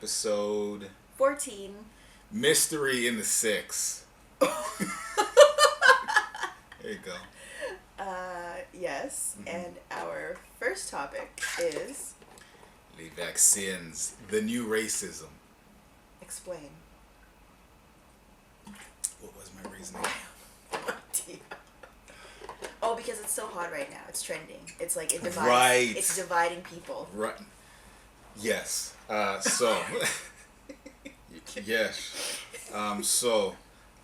episode 14. Mystery in the Six. There you go. Yes, and our first topic is... The vaccines, the new racism. Explain. What was my reasoning? Oh, because it's so hot right now. It's trending. It's like it divides. Right. It's dividing people. Right. Yes. So. Yes. So,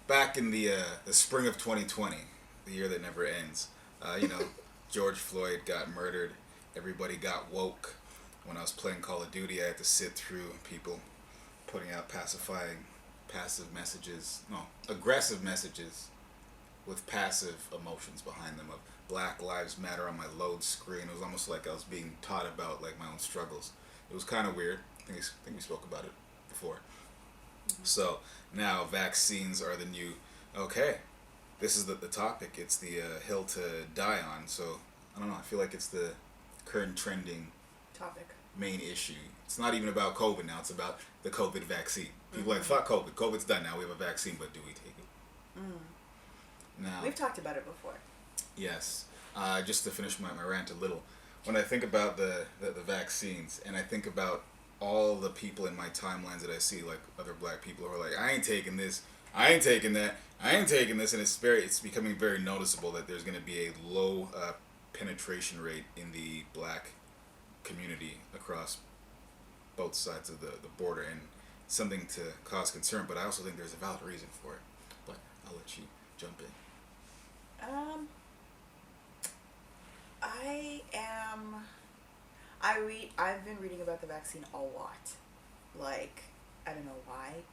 back in the spring of 2020, the year that never ends, George Floyd got murdered. Everybody got woke. When I was playing Call of Duty, I had to sit through people putting out aggressive messages with passive emotions behind them of Black Lives Matter on my load screen. It was almost like I was being taught about like my own struggles. It was kind of weird. I think we spoke about it before. Mm-hmm. So now vaccines are the new, okay, this is the topic. It's the hill to die on. So I don't know. I feel like it's the current trending topic. Main issue. It's not even about COVID now. It's about the COVID vaccine. People like, fuck COVID. COVID's done now. We have a vaccine, but do we take it? Now, we've talked about it before. Yes. Just to finish my rant a little, when I think about the vaccines, and I think about all the people in my timelines that I see, like other Black people who are like, I ain't taking this, I ain't taking that, I ain't taking this, and it's becoming very noticeable that there's going to be a low penetration rate in the Black community across both sides of the border, and something to cause concern. But I also think there's a valid reason for it. But I'll let you jump in. I've been reading about the vaccine a lot. Like, I don't know why.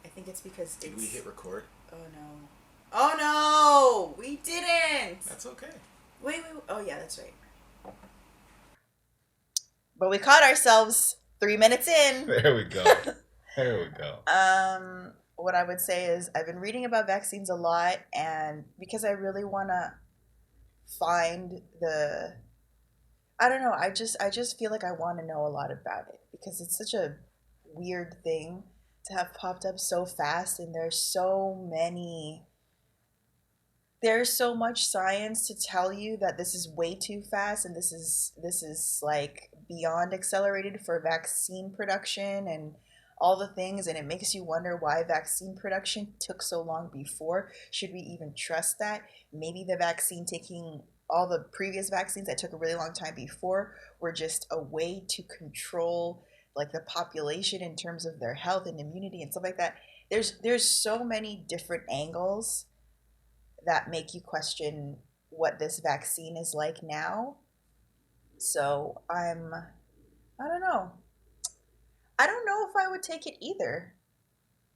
I think it's because Did we hit record? Oh no! We didn't! That's okay. Wait. Oh yeah, that's right. But we caught ourselves 3 minutes in. There we go. What I would say is I've been reading about vaccines a lot, and because I really want to find I don't know, I just feel like I want to know a lot about it because it's such a weird thing to have popped up so fast, and there's so much science to tell you that this is way too fast, and this is like beyond accelerated for vaccine production and all the things, and it makes you wonder why vaccine production took so long before. Should we even trust that? Maybe the vaccine taking all the previous vaccines that took a really long time before were just a way to control like the population in terms of their health and immunity and stuff like that. There's so many different angles that make you question what this vaccine is like now. So I don't know. I don't know if I would take it either.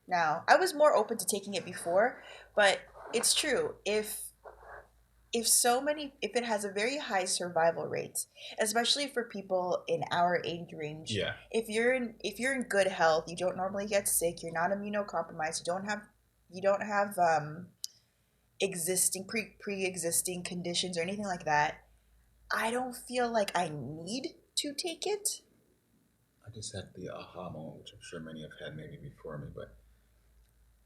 Now, I was more open to taking it before, but it's true. If it has a very high survival rate, especially for people in our age range. Yeah. If you're in good health, you don't normally get sick, you're not immunocompromised, you don't have pre-existing conditions or anything like that, I don't feel like I need to take it. I just had the aha moment, which I'm sure many have had maybe before me, but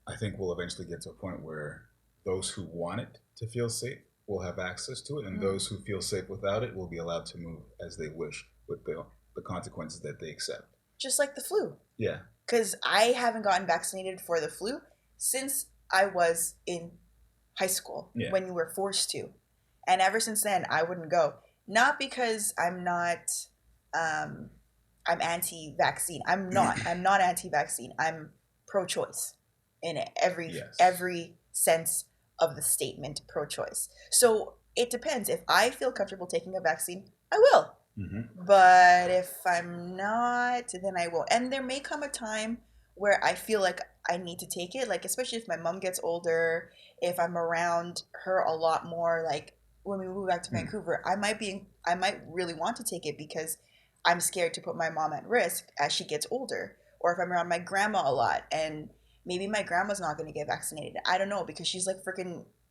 I think we'll eventually get to a point where those who want it to feel safe will have access to it, and those who feel safe without it will be allowed to move as they wish with the consequences that they accept. Just like the flu. Yeah. Because I haven't gotten vaccinated for the flu since I was in high school, when you were forced to. And ever since then, I wouldn't go. Not because I'm anti-vaccine. I'm not anti-vaccine. I'm pro-choice in every sense of the statement, pro-choice. So it depends. If I feel comfortable taking a vaccine, I will. Mm-hmm. But if I'm not, then I won't. And there may come a time where I feel like I need to take it, like especially if my mom gets older, if I'm around her a lot more, like when we move back to Vancouver, I might really want to take it because I'm scared to put my mom at risk as she gets older. Or if I'm around my grandma a lot and maybe my grandma's not going to get vaccinated. I don't know, because she's like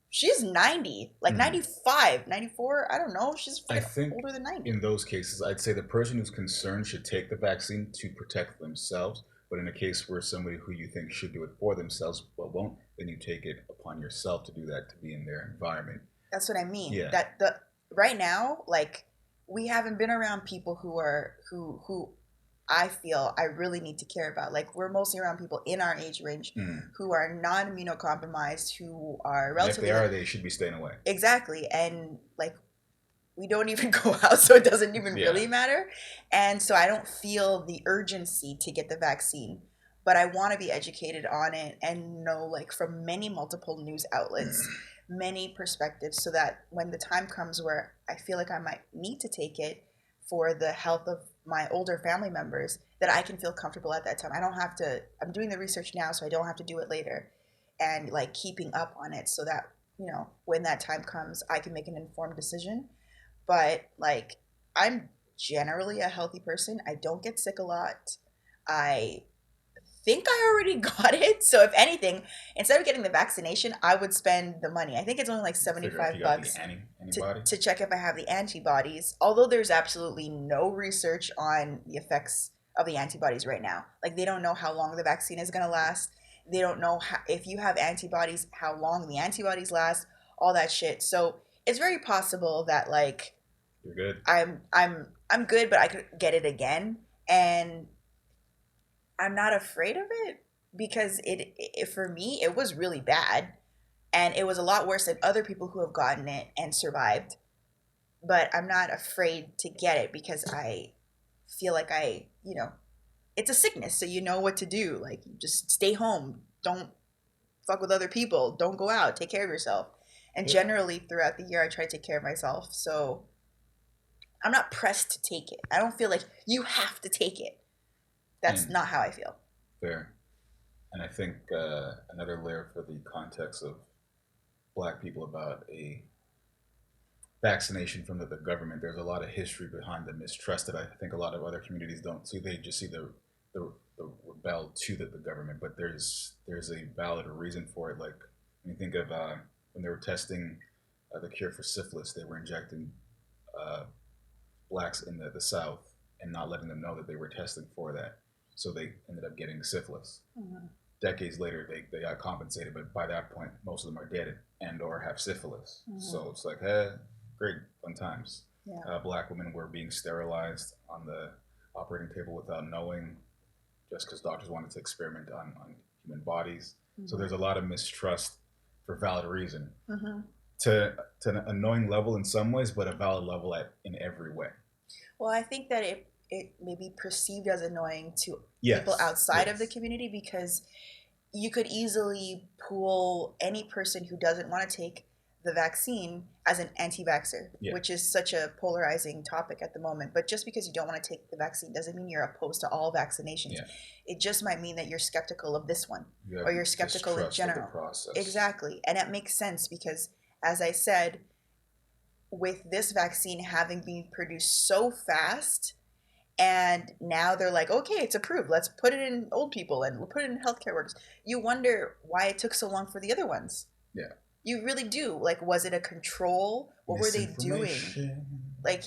she's 90, like 95, 94. I don't know. She's older than 90. In those cases, I'd say the person who's concerned should take the vaccine to protect themselves But in a case where somebody who you think should do it for themselves but won't, then you take it upon yourself to do that, to be in their environment. That's what I mean. Yeah. That the right now, like, we haven't been around people who I feel I really need to care about. Like, we're mostly around people in our age range who are non-immunocompromised, who are And if relatively, they are, they should be staying away. exactly, and like, we don't even go out, so it doesn't even Yeah. really matter. And so I don't feel the urgency to get the vaccine, but I want to be educated on it and know, like, from many multiple news outlets, many perspectives, so that when the time comes where I feel like I might need to take it for the health of my older family members, that I can feel comfortable at that time. I don't have to, I'm doing the research now, so I don't have to do it later, and like keeping up on it so that, you know, when that time comes, I can make an informed decision. But like, I'm generally a healthy person. I don't get sick a lot. I think I already got it. So if anything, instead of getting the vaccination, I would spend the money. I think it's only like Figure if you got $75 the antibody. to check if I have the antibodies. Although there's absolutely no research on the effects of the antibodies right now. Like, they don't know how long the vaccine is going to last. They don't know how, if you have antibodies, how long the antibodies last, all that shit. So it's very possible that, like, You're good. I'm good, but I could get it again, and I'm not afraid of it because it for me it was really bad, and it was a lot worse than other people who have gotten it and survived. But I'm not afraid to get it because I feel like you know, it's a sickness, so you know what to do. Like, you just stay home, don't fuck with other people, don't go out, take care of yourself. And generally throughout the year, I try to take care of myself. So I'm not pressed to take it. I don't feel like you have to take it. That's not how I feel. Fair. And I think another layer for the context of Black people about a vaccination from the government, there's a lot of history behind the mistrust that I think a lot of other communities don't see. They just see the rebel to the government, but there's a valid reason for it. Like, when you think of when they were testing the cure for syphilis, they were injecting Blacks in the South and not letting them know that they were testing for that. So they ended up getting syphilis. Mm-hmm. Decades later, they got compensated, but by that point, most of them are dead and or have syphilis. Mm-hmm. So it's like, great, fun times. Yeah. Black women were being sterilized on the operating table without knowing, just because doctors wanted to experiment on human bodies. Mm-hmm. So there's a lot of mistrust for valid reason. Mm-hmm. To an annoying level in some ways, but a valid level in every way. Well, I think that it may be perceived as annoying to people outside of the community, because you could easily pull any person who doesn't want to take the vaccine as an anti-vaxxer, which is such a polarizing topic at the moment. But just because you don't want to take the vaccine doesn't mean you're opposed to all vaccinations. Yeah. It just might mean that you're skeptical of this one, or you're skeptical in general. Exactly. And it makes sense because, as I said, with this vaccine having been produced so fast, and now they're like, okay, it's approved, let's put it in old people and we'll put it in healthcare workers. You wonder why it took so long for the other ones. Yeah. You really do. Like, was it a control? What were they doing? Like,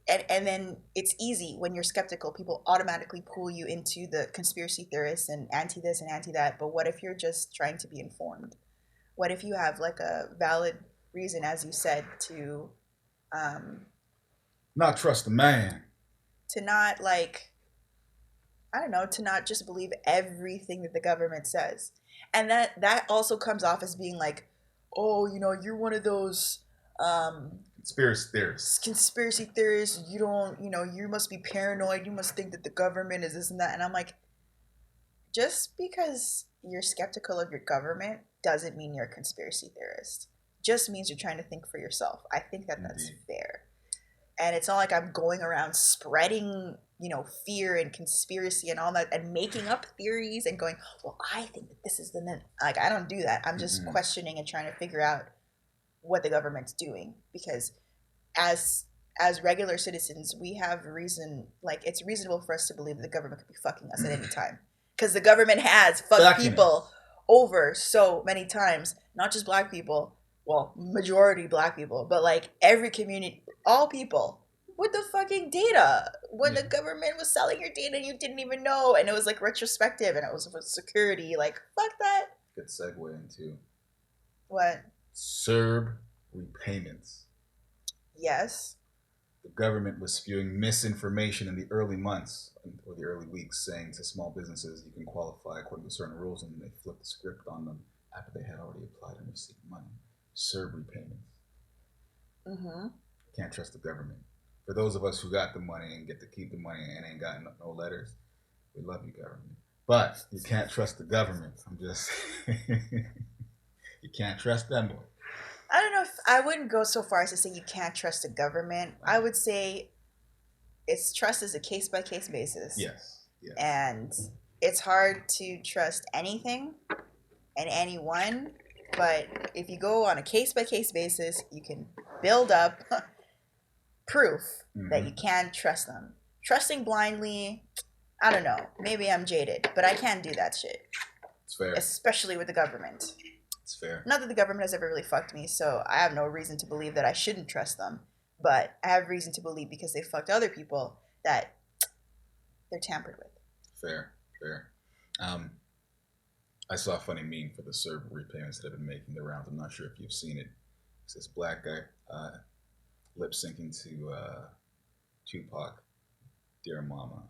and then it's easy when you're skeptical. People automatically pull you into the conspiracy theorists and anti this and anti that. But what if you're just trying to be informed? What if you have like a valid reason, as you said, to not trust the man? To not, like, I don't know, to not just believe everything that the government says. And that also comes off as being like, oh, you know, you're one of those conspiracy theorists. You don't, you know, you must be paranoid. You must think that the government is this and that. And I'm like, just because you're skeptical of your government doesn't mean you're a conspiracy theorist. Just means you're trying to think for yourself. I think that that's fair. And it's not like I'm going around spreading, you know, fear and conspiracy and all that and making up theories and going, well, I think that this is the net. Like, I don't do that. I'm just questioning and trying to figure out what the government's doing, because as regular citizens, we have reason, like, it's reasonable for us to believe that the government could be fucking us at any time, because the government has fucked people over so many times, not just Black people. Well, majority Black people, but like every community, all people, with the fucking data when Yeah. the government was selling your data and you didn't even know, and it was like retrospective and it was for security. Like, fuck that. Good segue into What? CERB repayments. Yes. The government was spewing misinformation in the early months or the early weeks, saying to small businesses you can qualify according to certain rules, and they flipped the script on them after they had already applied and received money. CERB repayments. Mm-hmm. Can't trust the government. For those of us who got the money and get to keep the money and ain't got no letters, we love you, government. But you can't trust the government. I'm just, you can't trust them, boy. I don't know if I wouldn't go so far as to say you can't trust the government. I would say it's trust is a case by case basis. Yes. Yes. And it's hard to trust anything and anyone. But if you go on a case by case basis, you can build up proof that you can trust them. Trusting blindly, I don't know. Maybe I'm jaded, but I can't do that shit. It's fair. Especially with the government. It's fair. Not that the government has ever really fucked me, so I have no reason to believe that I shouldn't trust them. But I have reason to believe because they fucked other people that they're tampered with. Fair. I saw a funny meme for the CERB repayments that have been making the rounds. I'm not sure if you've seen it. It's this black guy lip syncing to Tupac, "Dear Mama."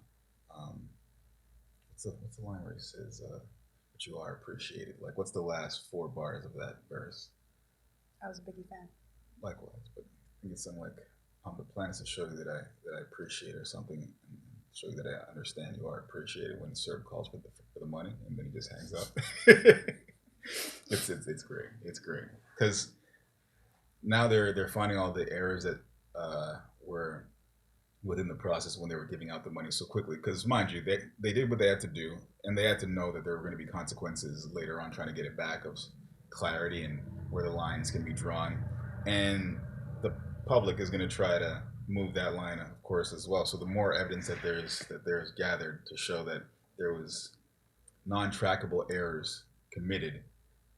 What's the line where he says, "But you are appreciated"? Like, what's the last 4 bars of that verse? I was a Biggie fan. Likewise, but I think it's something like, "The plan is to show you that I appreciate," or something, and show you that I understand you are appreciated when CERB calls for the money, and then he just hangs up. It's great. It's great because now they're finding all the errors that were within the process when they were giving out the money so quickly. Because mind you, they did what they had to do, and they had to know that there were going to be consequences later on trying to get it back, of clarity and where the lines can be drawn, and the public is going to try to move that line, of course, as well. So the more evidence that there's gathered to show that there was non-trackable errors committed,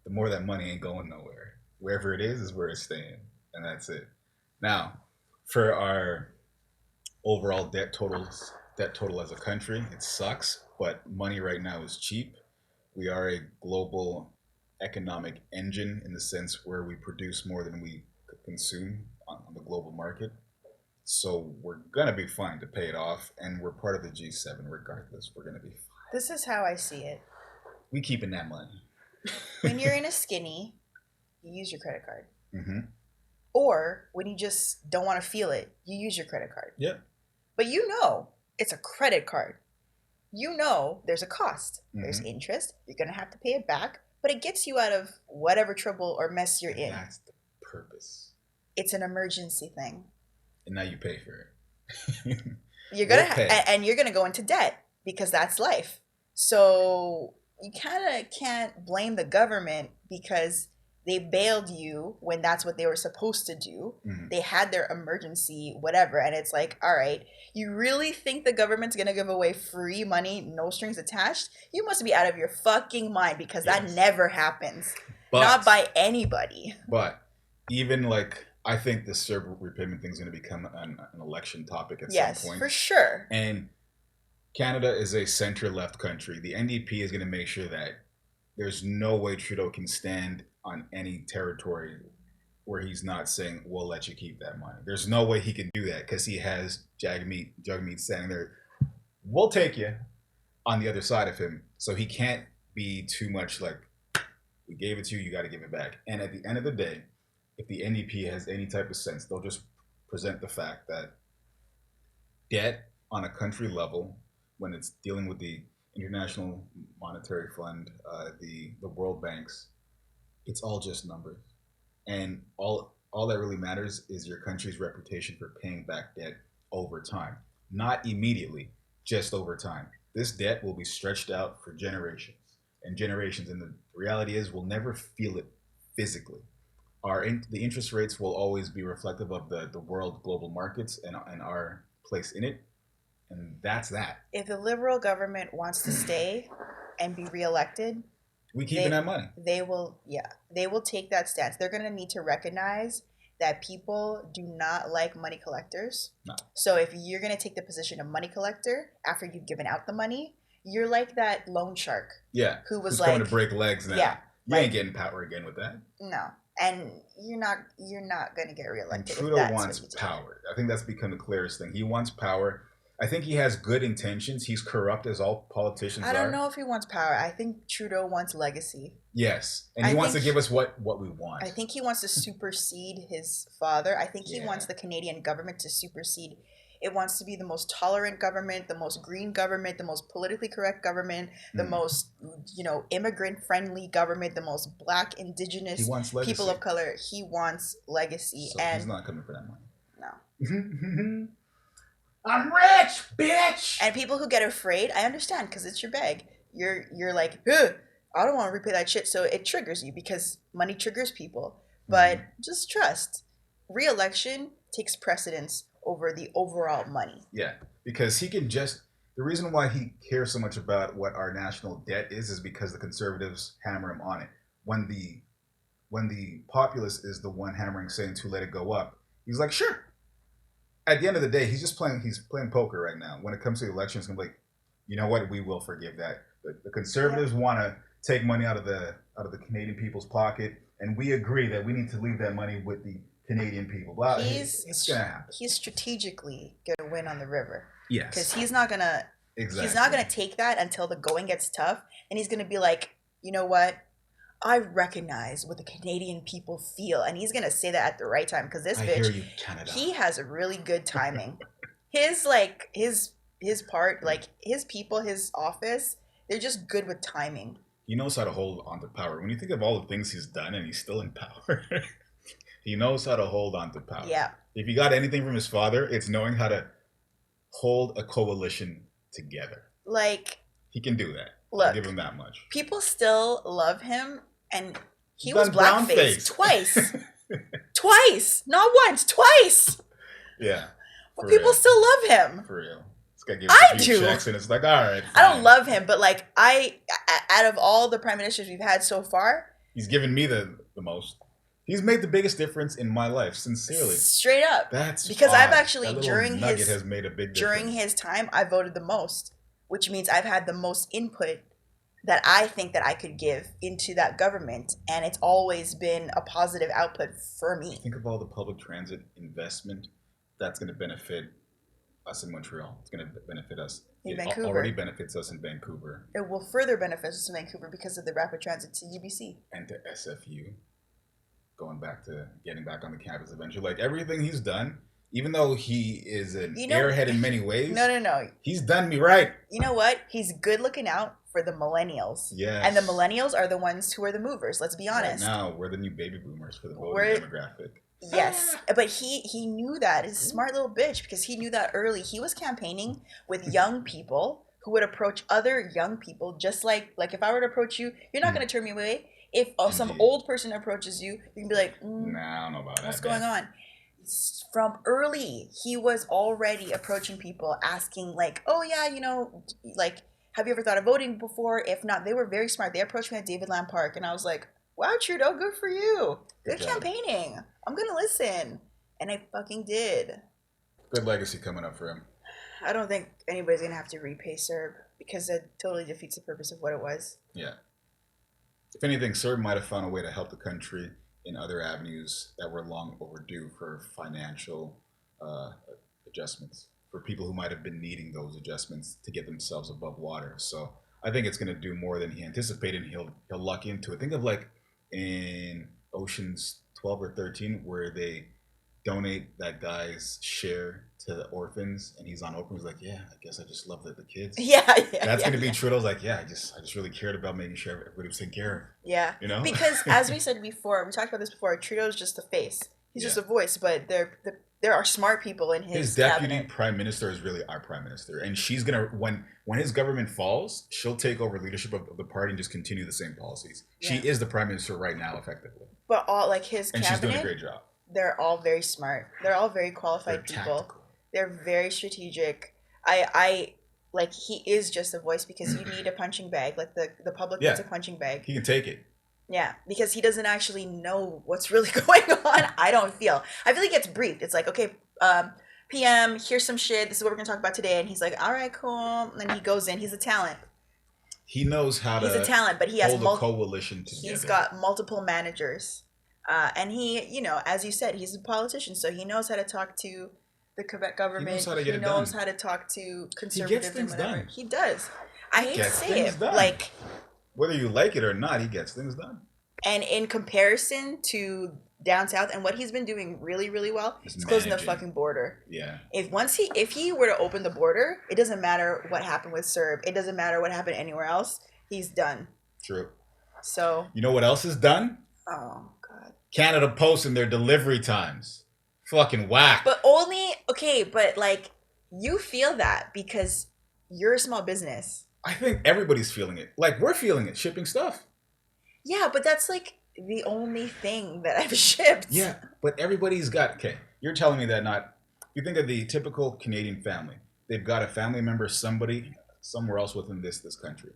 the more that money ain't going nowhere. Wherever it is where it's staying, and that's it. Now, for our overall debt total as a country, it sucks, but money right now is cheap. We are a global economic engine in the sense where we produce more than we consume on the global market. So we're gonna be fine to pay it off, and we're part of the G7 regardless. We're gonna be fine. This is how I see it. We keeping that money. When you're in a skinny, you use your credit card. Mm-hmm. Or when you just don't want to feel it, you use your credit card. Yeah. But you know it's a credit card. You know there's a cost. Mm-hmm. There's interest. You're going to have to pay it back. But it gets you out of whatever trouble or mess you're in. That's the purpose. It's an emergency thing. And now you pay for it. You're gonna and you're gonna go into debt because that's life. So you kind of can't blame the government because they bailed you when that's what they were supposed to do. Mm-hmm. They had their emergency whatever, and it's like, all right, you really think the government's gonna give away free money, no strings attached? You must be out of your fucking mind, because that never happens. Not by anybody. But even like, I think the CERB repayment thing is going to become an election topic at some point. Yes, for sure. And Canada is a center-left country. The NDP is going to make sure that there's no way Trudeau can stand on any territory where he's not saying, we'll let you keep that money. There's no way he can do that because he has Jagmeet standing there. We'll take you on the other side of him. So he can't be too much like, we gave it to you, you got to give it back. And at the end of the day, if the NDP has any type of sense, they'll just present the fact that debt on a country level, when it's dealing with the International Monetary Fund, the World Banks, it's all just numbers. And all that really matters is your country's reputation for paying back debt over time. Not immediately, just over time. This debt will be stretched out for generations and generations. And the reality is we'll never feel it physically. The interest rates will always be reflective of the world global markets and our place in it. And that's that. If the Liberal government wants to stay and be reelected, we keeping that money. They will take that stance. They're going to need to recognize that people do not like money collectors. No. So if you're going to take the position of money collector after you've given out the money, you're like that loan shark. Yeah. Who was Who's like, coming to break legs now? Yeah. You ain't getting power again with that. No. And you're not going to get reelected. And Trudeau wants power. I think that's become the clearest thing. He wants power. I think he has good intentions. He's corrupt as all politicians are. I don't know if he wants power. I think Trudeau wants legacy. Yes. And he wants to give us what we want. I think he wants to supersede his father. I think he wants the Canadian government to supersede. It wants to be the most tolerant government, the most green government, the most politically correct government, the most, immigrant-friendly government, the most Black, Indigenous, people of color. He wants legacy. So and he's not coming for that money. No. I'm rich, bitch! And people who get afraid, I understand, because it's your bag. You're like, ugh, I don't want to repay that shit. So it triggers you because money triggers people. But just trust. Re-election takes precedence over the overall money. Yeah, because he can just... The reason why he cares so much about what our national debt is because the Conservatives hammer him on it. When the populace is the one hammering, saying to let it go up, he's like, sure. At the end of the day, he's playing poker right now. When it comes to the election, it's gonna be like, you know what, we will forgive that. The Conservatives want to take money out of the Canadian people's pocket, and we agree that we need to leave that money with the Canadian people. Well, it's gonna happen. He's strategically gonna win on the river. Yes. Because he's not gonna take that until the going gets tough, and he's gonna be like, you know what? I recognize what the Canadian people feel, and he's gonna say that at the right time because this bitch, hear you, Canada. He has a really good timing. his part, like his people, his office, they're just good with timing. He knows how to hold on to power. When you think of all the things he's done, and he's still in power, he knows how to hold on to power. Yeah. If he got anything from his father, it's knowing how to hold a coalition together. Like he can do that. Look, I'll give him that much. People still love him, and he was blackface twice. Twice, not once, twice. Yeah, but people still love him. For real. I do. Checks and it's like, all right. Fine. I don't love him, but like out of all the prime ministers we've had so far, he's given me the most. He's made the biggest difference in my life, sincerely. Straight up. That's because odd. I've actually has made a big difference. During his time, I voted the most, which means I've had the most input that I think that I could give into that government, and it's always been a positive output for me. Think of all the public transit investment that's going to benefit us in Montreal. It's going to benefit us. In Vancouver. It already benefits us in Vancouver. It will further benefit us in Vancouver because of the rapid transit to UBC. And to SFU. Getting back on the campus eventually. Like everything he's done, even though he is an airhead in many ways. No. He's done me right. You know what? He's good looking out for the millennials. Yes. And the millennials are the ones who are the movers. Let's be honest. Right now, we're the new baby boomers for the voting demographic. Yes. But he knew that. He's a smart little bitch because he knew that early. He was campaigning with young people who would approach other young people just like if I were to approach you, you're not going to turn me away. If some old person approaches you, you can be like, nah, I don't know about that. What's going on? From early, he was already approaching people, asking like, oh yeah, like, have you ever thought of voting before? If not, they were very smart. They approached me at David Lamb Park, and I was like, wow, Trudeau, good for you. Good campaigning. I'm going to listen. And I fucking did. Good legacy coming up for him. I don't think anybody's going to have to repay CERB because it totally defeats the purpose of what it was. Yeah. If anything, CERB might have found a way to help the country in other avenues that were long overdue for financial adjustments, for people who might have been needing those adjustments to get themselves above water. So I think it's going to do more than he anticipated, and he'll luck into it. Think of like in Ocean's 12 or 13 where they donate that guy's share to the orphans, and he's on Oprah. He's like, yeah, I guess I just love the kids. Yeah. That's going to be Trudeau's like, yeah, I just really cared about making sure everybody was taken care of. Yeah. Because as we said before, we talked about this before, Trudeau's just a face. He's just a voice, but there are smart people in his deputy cabinet. prime minister is really our prime minister, and she's going to, when his government falls, she'll take over leadership of the party and just continue the same policies. Yeah. She is the prime minister right now, effectively. But all his and cabinet, she's doing a great job. They're all very smart. They're all very qualified people. Tactical. They're very strategic. I he is just a voice because you need a punching bag. Like the public needs a punching bag. He can take it. Yeah, because he doesn't actually know what's really going on. I don't feel. I feel like he gets briefed. It's like, okay, PM, here's some shit. This is what we're gonna talk about today. And he's like, all right, cool. And then he goes in. He's a talent. He knows how He's a to talent, but hold a coalition he's together. got multiple managers. And he, as you said, he's a politician, so he knows how to talk to the Quebec He knows government. how to He get it knows done. how to talk to He gets conservatives and things whatever. done. He does. I He hate to gets say things it, done. like, Whether you like it or not, he gets things done. and in comparison to down south and what he's been doing really, really well, Just he's closing the managing. fucking border. Yeah. If he were to open the border, it doesn't matter what happened with CERB. It doesn't matter what happened anywhere else. He's done. True. So, You know what else is done? oh god. Canada Post and their delivery times. Fucking whack. But only okay, but like you feel that because you're a small business. I think everybody's feeling it. Like, we're feeling it, shipping stuff. Yeah, but that's like the only thing that I've shipped. Yeah, but everybody's got... Okay, you're telling me that not... You think of the typical Canadian family. They've got a family member, somebody, somewhere else within this country.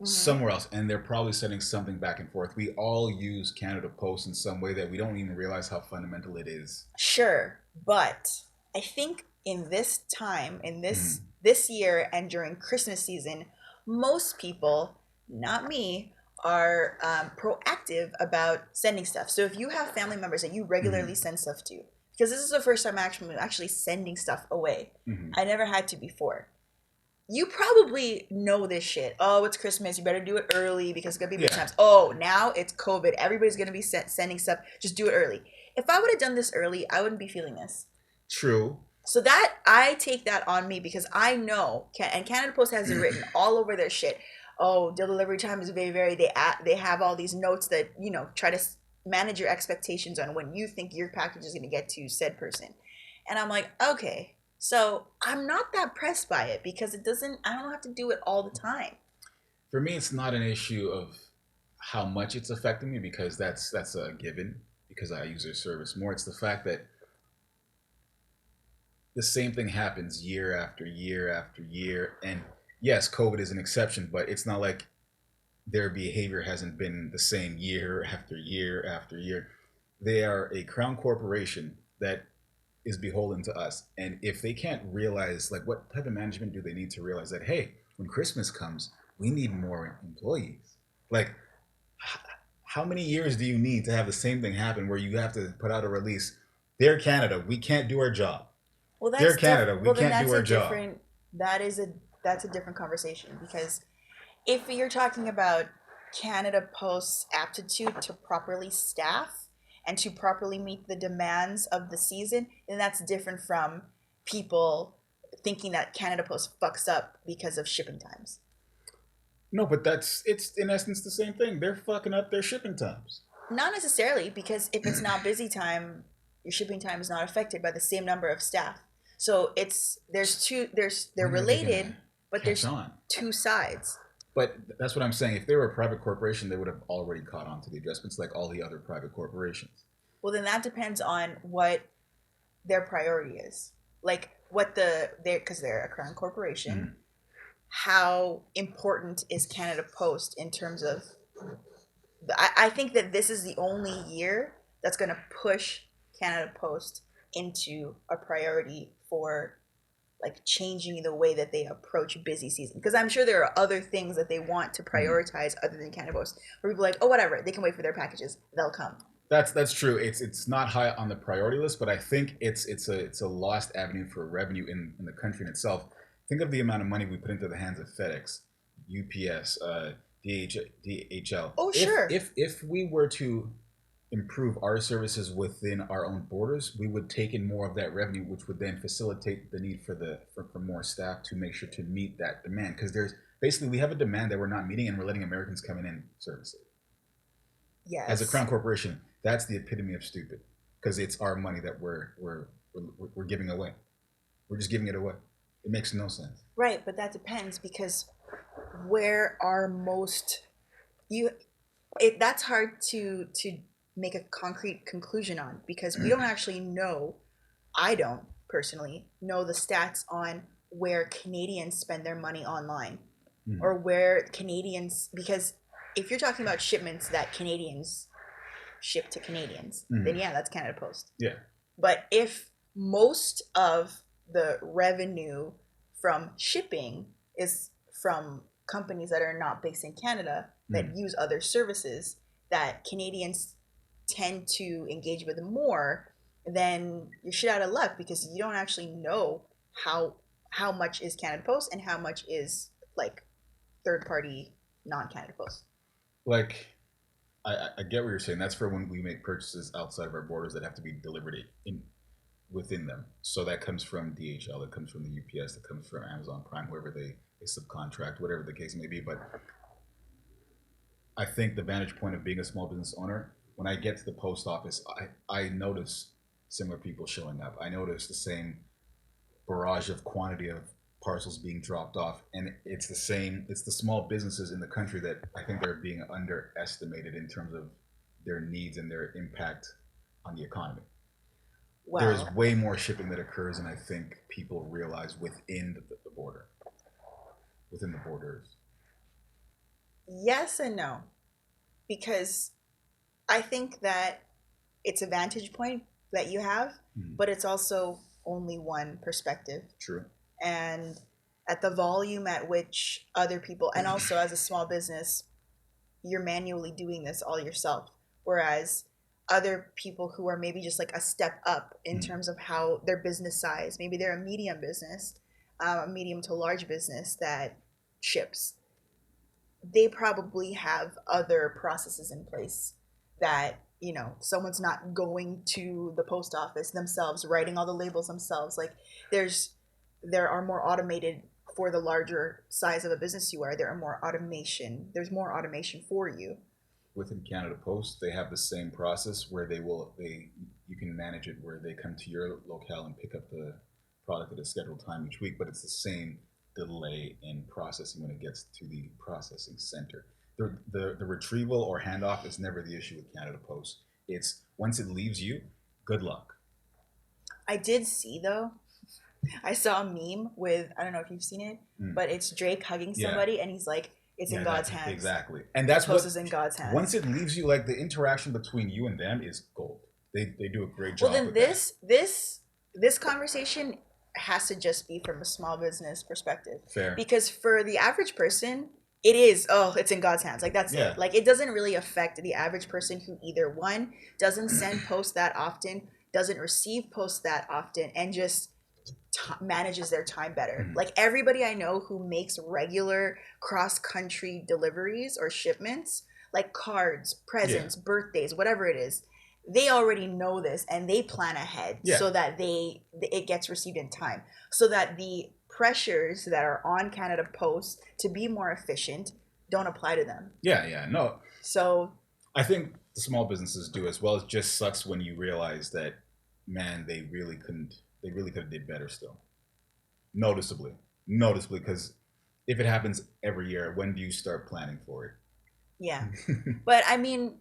Somewhere else, and they're probably sending something back and forth. We all use Canada Post in some way that we don't even realize how fundamental it is. Sure, but I think in this time, in this year, and during Christmas season, most people, not me, are proactive about sending stuff. So if you have family members that you regularly send stuff to, because this is the first time actually sending stuff away. I never had to before. You probably know this shit. Oh, it's Christmas. You better do it early because it's going to be big times. Oh, now it's COVID. Everybody's going to be sending stuff. Just do it early. If I would have done this early, I wouldn't be feeling this. True. So that, I take that on me because I know, and Canada Post has it written all over their shit. Oh, delivery time is very, very, they have all these notes that, try to manage your expectations on when you think your package is going to get to said person. And I'm like, okay. So I'm not that pressed by it because I don't have to do it all the time. For me, it's not an issue of how much it's affecting me because that's a given because I use their service more. It's the fact that the same thing happens year after year after year. And yes, COVID is an exception, but it's not like their behavior hasn't been the same year after year after year. They are a crown corporation that is beholden to us. And if they can't realize, like, what type of management do they need to realize that, hey, when Christmas comes, we need more employees? Like, how many years do you need to have the same thing happen where you have to put out a release? They're Canada, we can't do our job. Well, that's They're Canada, we can't do our job. That's a different conversation because if you're talking about Canada Post's aptitude to properly staff and to properly meet the demands of the season, then that's different from people thinking that Canada Post fucks up because of shipping times. No, but it's in essence the same thing. They're fucking up their shipping times. Not necessarily, because if it's not busy time, your shipping time is not affected by the same number of staff. So they're related, but there's two sides. But that's what I'm saying. If they were a private corporation, they would have already caught on to the adjustments like all the other private corporations. Well, then that depends on what their priority is. Like because they're a crown corporation. How important is Canada Post in terms of... I think that this is the only year that's going to push Canada Post into a priority for like changing the way that they approach busy season, because I'm sure there are other things that they want to prioritize other than Canada Post, where people are like, oh, whatever, they can wait for their packages, they'll come. That's true. It's not high on the priority list, but I think it's a lost avenue for revenue in the country in itself. Think of the amount of money we put into the hands of FedEx, UPS, DHL. Oh, sure. If we were to improve our services within our own borders, we would take in more of that revenue, which would then facilitate the need for more staff to make sure to meet that demand. Because we have a demand that we're not meeting, and we're letting Americans come in and service it. Yes. As a crown corporation, that's the epitome of stupid, because it's our money that we're giving away. We're just giving it away. It makes no sense. Right, but that depends, because where are most that's hard to make a concrete conclusion on, because we don't actually know. I don't personally know the stats on where Canadians spend their money online, or where Canadians, because if you're talking about shipments that Canadians ship to Canadians, then yeah, that's Canada Post. Yeah. But if most of the revenue from shipping is from companies that are not based in Canada that use other services that Canadians tend to engage with more, then you're shit out of luck because you don't actually know how much is Canada Post and how much is like third party non Canada Post. Like, I get what you're saying. That's for when we make purchases outside of our borders that have to be delivered within them. So that comes from DHL, that comes from the UPS, that comes from Amazon Prime, whoever they subcontract, whatever the case may be. But I think the vantage point of being a small business owner, when I get to the post office, I notice similar people showing up. I notice the same barrage of quantity of parcels being dropped off, and it's the small businesses in the country that I think they're being underestimated in terms of their needs and their impact on the economy. Well, there's way more shipping that occurs than I think people realize within the border, within the borders. Yes and no, because I think that it's a vantage point that you have, but it's also only one perspective. True. And at the volume at which other people, and also as a small business, you're manually doing this all yourself. Whereas other people who are maybe just like a step up in terms of how their business size, maybe they're a medium business, a medium to large business that ships, they probably have other processes in place that, you know, someone's not going to the post office themselves, writing all the labels themselves. Like there are more automated for the larger size of a business you are. There's more automation for you. Within Canada Post, they have the same process where you can manage it where they come to your locale and pick up the product at a scheduled time each week, but it's the same delay in processing when it gets to the processing center. The retrieval or handoff is never the issue with Canada Post. It's once it leaves you, good luck. I did see though, I saw a meme with, I don't know if you've seen it, but it's Drake hugging somebody and he's like, it's in God's hands. Exactly. And that's what is in God's hands. Once it leaves you, like the interaction between you and them is gold. They do a great job. Well, then this conversation has to just be from a small business perspective. Fair. Because for the average person, it is, it's in God's hands. Like that's it. Like it doesn't really affect the average person who either one, doesn't send posts that often, doesn't receive posts that often, and just manages their time better. Like everybody I know who makes regular cross-country deliveries or shipments, like cards, presents, birthdays, whatever it is, they already know this and they plan ahead so that it gets received in time, so that the pressures that are on Canada Post to be more efficient don't apply to them. No. So I think the small businesses do as well. It just sucks when you realize that, man, they really could have did better still. Noticeably, because if it happens every year, when do you start planning for it? Yeah. But I mean,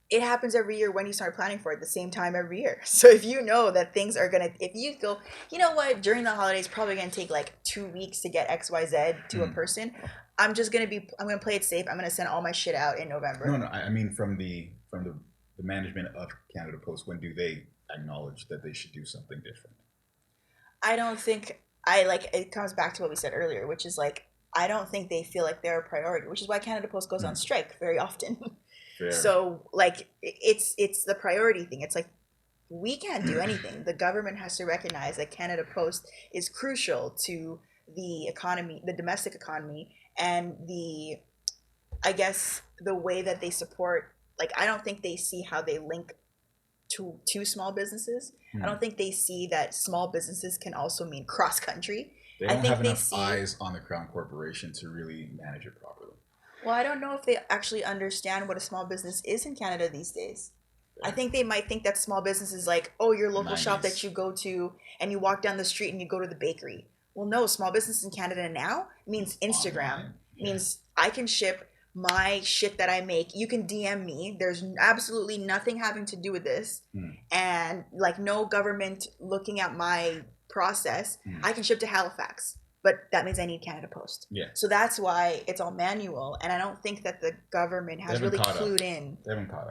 it happens every year when you start planning for it, the same time every year. So if you know that things are if you go, you know what, during the holidays, probably going to take like 2 weeks to get XYZ to a person. I'm going to play it safe. I'm going to send all my shit out in November. No, I mean, from the management of Canada Post, when do they acknowledge that they should do something different? I don't think it comes back to what we said earlier, which is like, I don't think they feel like they're a priority, which is why Canada Post goes on strike very often. Fair. So like it's the priority thing. It's like we can't do anything. The government has to recognize that Canada Post is crucial to the economy, the domestic economy, and the way that they support. Like I don't think they see how they link to small businesses. I don't think they see that small businesses can also mean cross country. They don't have enough eyes on the Crown Corporation to really manage it properly. Well, I don't know if they actually understand what a small business is in Canada these days. I think they might think that small business is like, your local shop that you go to and you walk down the street and you go to the bakery. Well, no, small business in Canada now means Instagram. Means I can ship my shit that I make. You can DM me. There's absolutely nothing having to do with this. And like no government looking at my process. I can ship to Halifax. but that means I need Canada Post. Yeah. So that's why it's all manual, and I don't think that the government has really clued in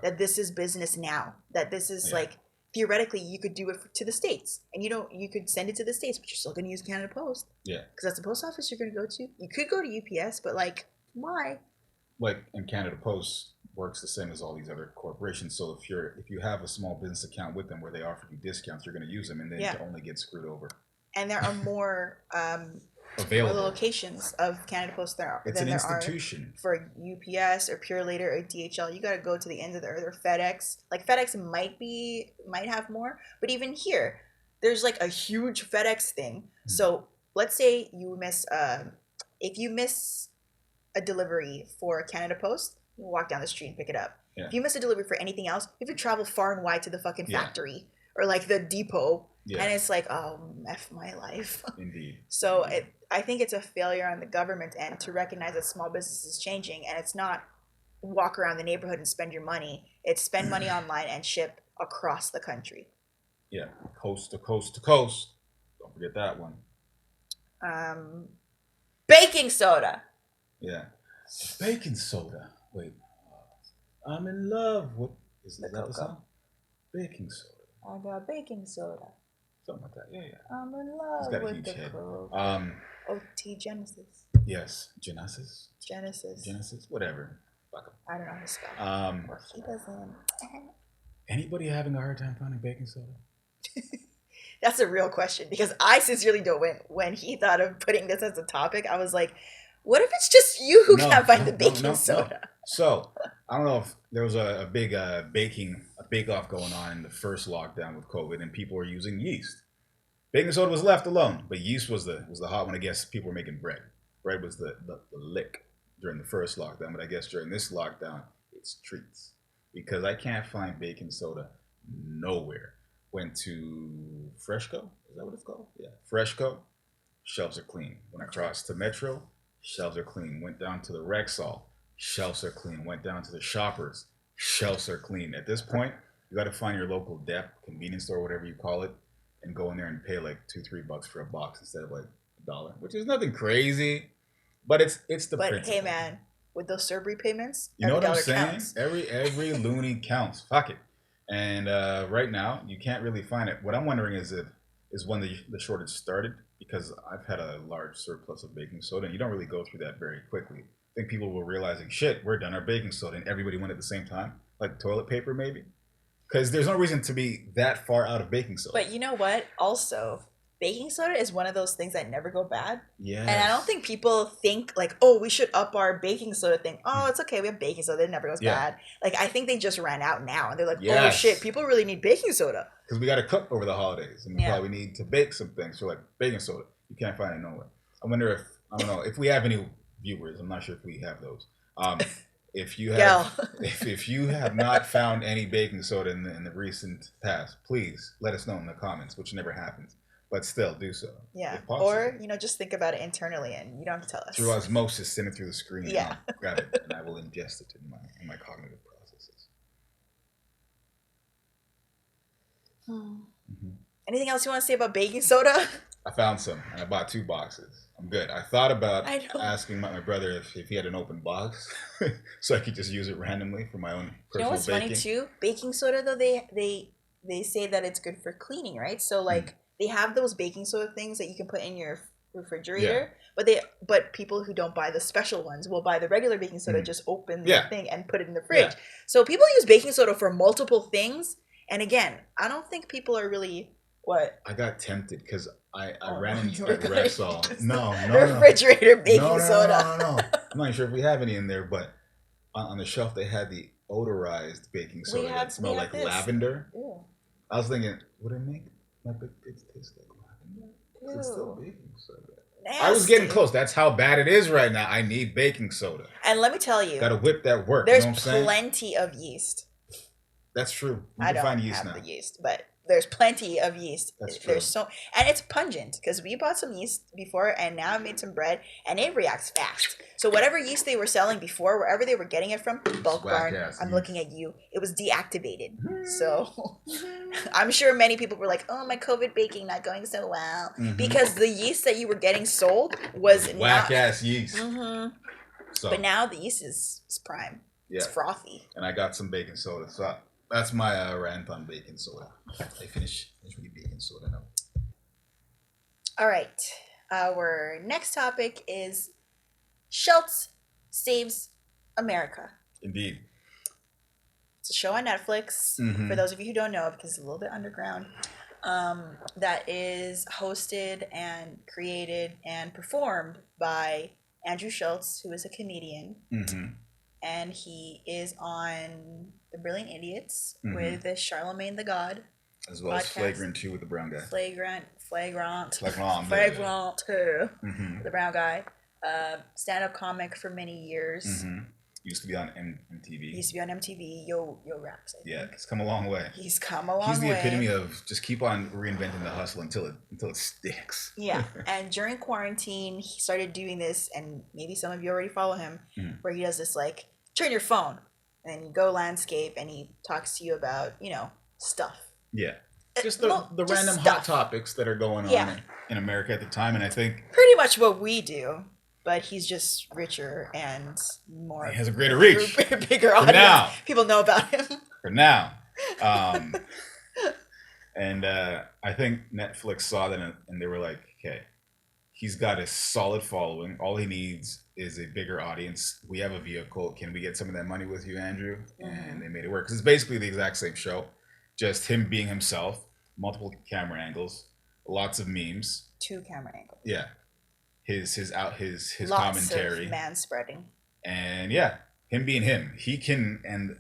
that this is business now. That this is like theoretically you could do it to the States, and you could send it to the States, but you're still going to use Canada Post. Yeah. Because that's the post office you're going to go to. You could go to UPS, but like why? Like, and Canada Post works the same as all these other corporations. So if you have a small business account with them where they offer you discounts, you're going to use them, and then to only get screwed over. And there are more available locations of Canada Post than there are for UPS or Purolator or DHL. You got to go to the end of the earth, or FedEx. Like FedEx might have more, but even here, there's like a huge FedEx thing. So let's say you miss if you miss a delivery for Canada Post, you walk down the street and pick it up. Yeah. If you miss a delivery for anything else, you have to travel far and wide to the fucking factory or like the depot. Yeah. And it's like, oh, F my life. Indeed. So I think it's a failure on the government end to recognize that small business is changing, and it's not walk around the neighborhood and spend your money. It's spend money online and ship across the country. Yeah, coast to coast to coast. Don't forget that one. Baking soda. Yeah. Baking soda. Wait. I'm in love with... Is that the song? Baking soda. I got baking soda. Something like that. Yeah. I'm in love with the Coke. OT Genesis. Yes. Genesis. Whatever. Fuck 'em. I don't know how to spell. Or he doesn't. Anybody having a hard time finding baking soda? That's a real question, because I sincerely don't. When he thought of putting this as a topic, I was like, what if it's just you who can't find the baking soda? No. So, I don't know if there was a big bake-off going on in the first lockdown with COVID, and people were using yeast. Baking soda was left alone, but yeast was the hot one. I guess people were making bread. Bread was the lick during the first lockdown, but I guess during this lockdown, it's treats. Because I can't find baking soda nowhere. Went to Freshco, is that what it's called? Yeah, Freshco, shelves are clean. Went across to Metro, shelves are clean. Went down to the Rexall, shelves are clean. Went down to the Shoppers, shelves are clean. At this point, you got to find your local dep, convenience store, whatever you call it, and go in there and pay like $2-3 for a box instead of like $1, which is nothing crazy, but it's the principle. But hey, man, with those CERB repayments, you know what I'm saying? Counts. Every loony counts. Fuck it. And right now, you can't really find it. What I'm wondering is when the shortage started, because I've had a large surplus of baking soda, and you don't really go through that very quickly. I think people were realizing, shit, we're done our baking soda, and everybody went at the same time, like toilet paper maybe. Because there's no reason to be that far out of baking soda. But you know what? Also, baking soda is one of those things that never go bad. Yeah. And I don't think people think like, oh, we should up our baking soda thing. Oh, it's okay. We have baking soda. It never goes bad. Like, I think they just ran out now. And they're like, oh, shit, people really need baking soda. Because we got to cook over the holidays. And we probably need to bake some things. So like baking soda, you can't find it nowhere. I wonder if we have any viewers. I'm not sure if we have those. If you have if you have not found any baking soda in the recent past, please let us know in the comments, which never happens. But still, do so. Yeah. Or, just think about it internally, and you don't have to tell us. Through osmosis, send it through the screen. Yeah. I'll grab it, and I will ingest it in my cognitive processes. Anything else you want to say about baking soda? I found some, and I bought 2 boxes. I'm good. I thought about asking my brother if he had an open box, so I could just use it randomly for my own personal baking. You know what's funny, too? Baking soda, though, they say that it's good for cleaning, right? So, like... They have those baking soda things that you can put in your refrigerator, but people who don't buy the special ones will buy the regular baking soda, just open the thing and put it in the fridge. Yeah. So people use baking soda for multiple things. And again, I don't think people are really I got tempted because I ran into Rexall. No. Refrigerator baking soda. No. I'm not sure if we have any in there, but on the shelf they had the odorized baking soda that smelled like lavender. Ew. I was thinking, would it make my big kids taste like lavender? It's still baking soda. Nasty. I was getting close. That's how bad it is right now. I need baking soda. And let me tell you, gotta whip that work. There's plenty of yeast. That's true. I don't have the yeast, but there's plenty of yeast. That's true. There's and it's pungent because we bought some yeast before, and now I made some bread, and it reacts fast. So whatever yeast they were selling before, wherever they were getting it from, Bulk Barn, I'm looking at you. It was deactivated. So I'm sure many people were like, "Oh, my COVID baking not going so well," because the yeast that you were getting sold was whack ass yeast. So, but now the yeast is prime. Yeah. It's frothy. And I got some baking soda. So that's my rant on baking soda. I finish with baking soda now. All right. Our next topic is Schulz Saves America. Indeed. It's a show on Netflix, for those of you who don't know, because it's a little bit underground, that is hosted and created and performed by Andrew Schulz, who is a comedian. And he is on The Brilliant Idiots with Charlemagne the God. As well as Flagrant 2 with the brown guy. Flagrant 2. The brown guy. Stand-up comic for many years. Used to be on MTV. Yo Raps, I think. Yeah, he's come a long way. He's come a long way. He's the epitome of just keep on reinventing the hustle until it sticks. Yeah, and during quarantine, he started doing this, and maybe some of you already follow him, where he does this like, turn your phone, and you go landscape, and he talks to you about, stuff. Yeah. Just the random stuff. Hot topics that are going on in America at the time, and I think pretty much what we do, but he's just richer and more. He has a greater reach, bigger audience. Now. People know about him. For now, and I think Netflix saw that and they were like, okay, he's got a solid following. All he needs is a bigger audience. We have a vehicle. Can we get some of that money with you, Andrew? And they made it work. 'Cause it's basically the exact same show. Just him being himself, multiple camera angles, lots of memes. 2 camera angles. Yeah, his lots commentary, of man spreading, and him being him. He can, and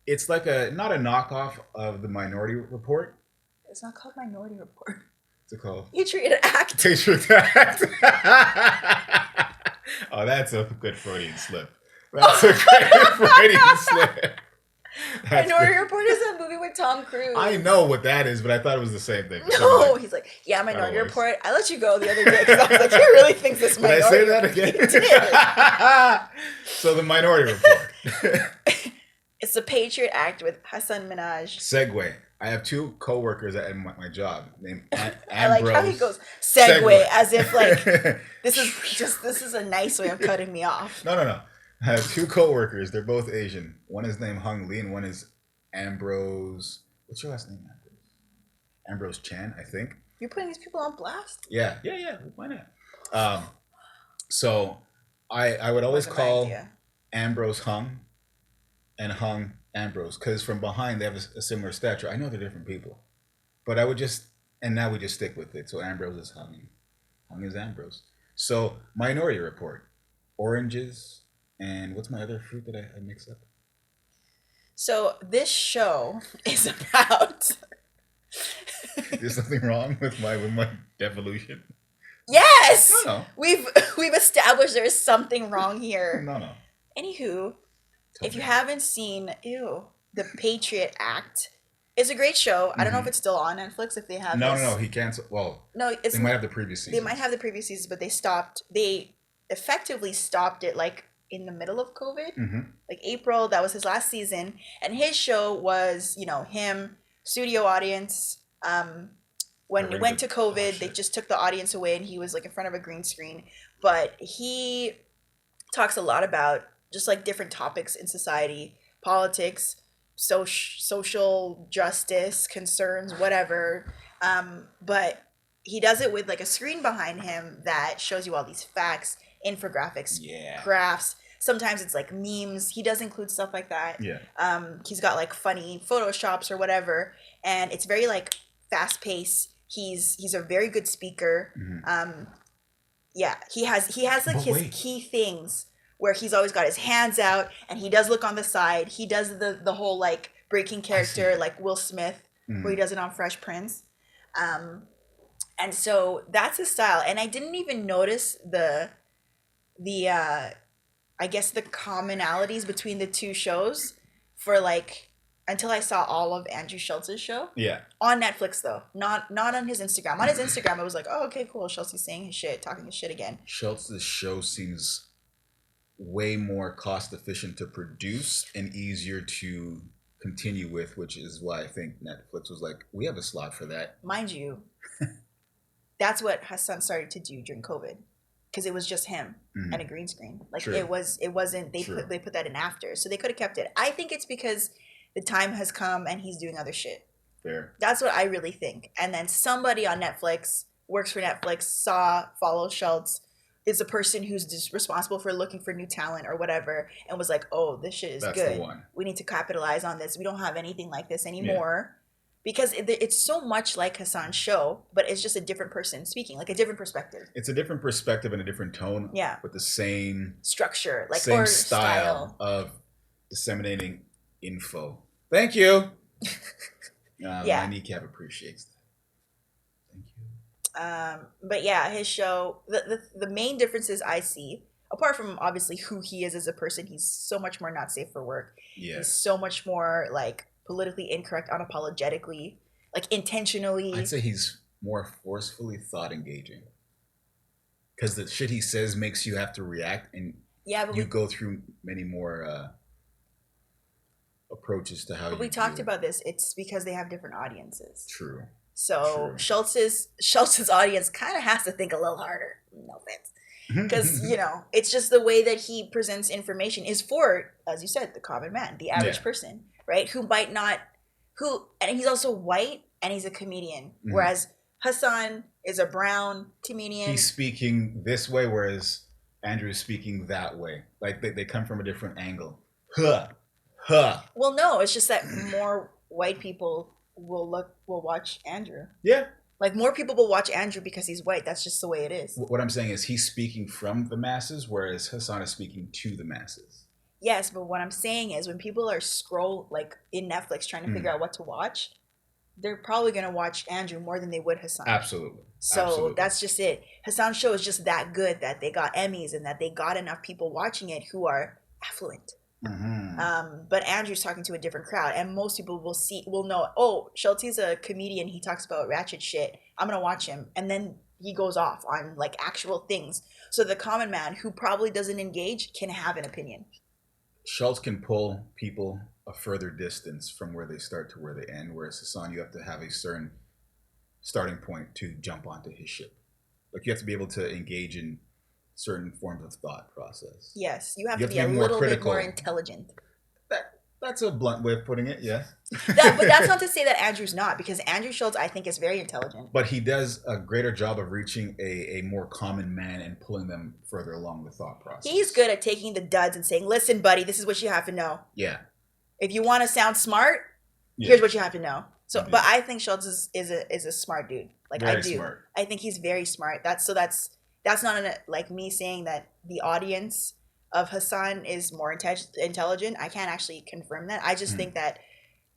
it's like not a knockoff of the Minority Report. It's not called Minority Report. What's it called? Patriot Act. Patriot Act. Oh, that's a good Freudian slip. That's a great Freudian slip. Minority Report is a movie with Tom Cruise. I know what that is, but I thought it was the same thing. No, he's like, Minority Report. I let you go the other day because I was like, he really thinks this Minority Report. Did I say that again? So the Minority Report. It's the Patriot Act with Hassan Minhaj. Segue. I have 2 co-workers at my job named Ambrose. I like how he goes segue as if like this is a nice way of cutting me off. No. I have 2 co-workers. They're both Asian. One is named Hung Lee and one is Ambrose. What's your last name, Ambrose? Ambrose Chan, I think. You're putting these people on blast? Yeah. Why not? So I would always call Ambrose Hung and Hung Ambrose because from behind they have a similar stature. I know they're different people, but now we just stick with it. So Ambrose is Hung and Hung is Ambrose. So Minority Report, oranges. And what's my other fruit that I mix up? So this show is about. There's something wrong with my devolution. Yes. No. We've established there is something wrong here. No. Anywho, if you haven't seen The Patriot Act, it's a great show. I don't know if it's still on Netflix. If they have No. He canceled. Well, no, they might have the previous seasons. They might have the previous seasons, but they stopped. They effectively stopped it like in the middle of COVID, like April. That was his last season, and his show was him, studio audience. When it went to COVID, they just took the audience away, and he was like in front of a green screen. But he talks a lot about just like different topics in society, politics, social justice concerns, whatever. But he does it with like a screen behind him that shows you all these facts, infographics, graphs. Sometimes it's like memes. He does include stuff like that. He's got like funny photoshops or whatever, and it's very like fast paced. He's a very good speaker. He has like his key things where he's always got his hands out and he does look on the side. He does the whole like breaking character like Will Smith, where he does it on Fresh Prince. And so that's his style. And I didn't even notice the I guess the commonalities between the 2 shows for like until I saw all of Andrew Schulz's show. Yeah. On Netflix though, not on his Instagram. On his Instagram, I was like, oh, okay, cool. Schulz is saying his shit, talking his shit again. Schulz's show seems way more cost efficient to produce and easier to continue with, which is why I think Netflix was like, we have a slot for that. Mind you, that's what Hassan started to do during COVID, because it was just him and a green screen. Like True. it wasn't. They put that in after, so they could have kept it. I think it's because the time has come and he's doing other shit. Fair. That's what I really think. And then somebody on Netflix works for Netflix, follows Schulz, is a person who's just responsible for looking for new talent or whatever, and was like, oh, this shit is That's good. the one. We need to capitalize on this. We don't have anything like this anymore. Yeah. Because it's so much like Hassan's show, but it's just a different person speaking, like a different perspective. It's a different perspective and a different tone. Yeah. With the same structure, like same or style of disseminating info. Thank you. Yeah. My kneecap appreciates that. But yeah, his show, the main differences I see, apart from obviously who he is as a person, he's so much more not safe for work. Yeah. He's so much more like politically incorrect, unapologetically, like intentionally. I'd say he's more forcefully thought engaging. Because the shit he says makes you have to react, and but you go through many more approaches to how you we talked about this. It's because they have different audiences. True. So Schulz's audience kind of has to think a little harder. No offense, because it's just the way that he presents information is for, as you said, the common man, the average person, right? Who might not, and he's also white and he's a comedian, whereas Hassan is a brown comedian. He's speaking this way, whereas Andrew's speaking that way. Like they come from a different angle. Well, no, it's just that more white people will watch Andrew. Yeah. Like more people will watch Andrew because he's white. That's just the way it is. What I'm saying is he's speaking from the masses, whereas Hassan is speaking to the masses. Yes, but what I'm saying is when people are in Netflix trying to figure out what to watch, they're probably going to watch Andrew more than they would Hassan. Absolutely. So that's just it. Hassan's show is just that good that they got Emmys and that they got enough people watching it who are affluent. But Andrew's talking to a different crowd, and most people will know, oh, Schultz a comedian, he talks about ratchet shit, I'm gonna watch him, and then he goes off on like actual things, so the common man who probably doesn't engage can have an opinion. Schultz can pull people a further distance from where they start to where they end, whereas Hassan, you have to have a certain starting point to jump onto his ship. Like you have to be able to engage in certain forms of thought process. Yes, you have to be a little bit more intelligent. That's a blunt way of putting it, yeah. But that's not to say that Andrew's not, because Andrew Schulz, I think, is very intelligent. But he does a greater job of reaching a more common man and pulling them further along the thought process. He's good at taking the duds and saying, listen, buddy, this is what you have to know. Yeah. If you want to sound smart, here's what you have to know. So, but I think Schulz is a smart dude. Like very I do. Smart. I think he's very smart. That's not like me saying that the audience of Hassan is more intelligent. I can't actually confirm that. I just think that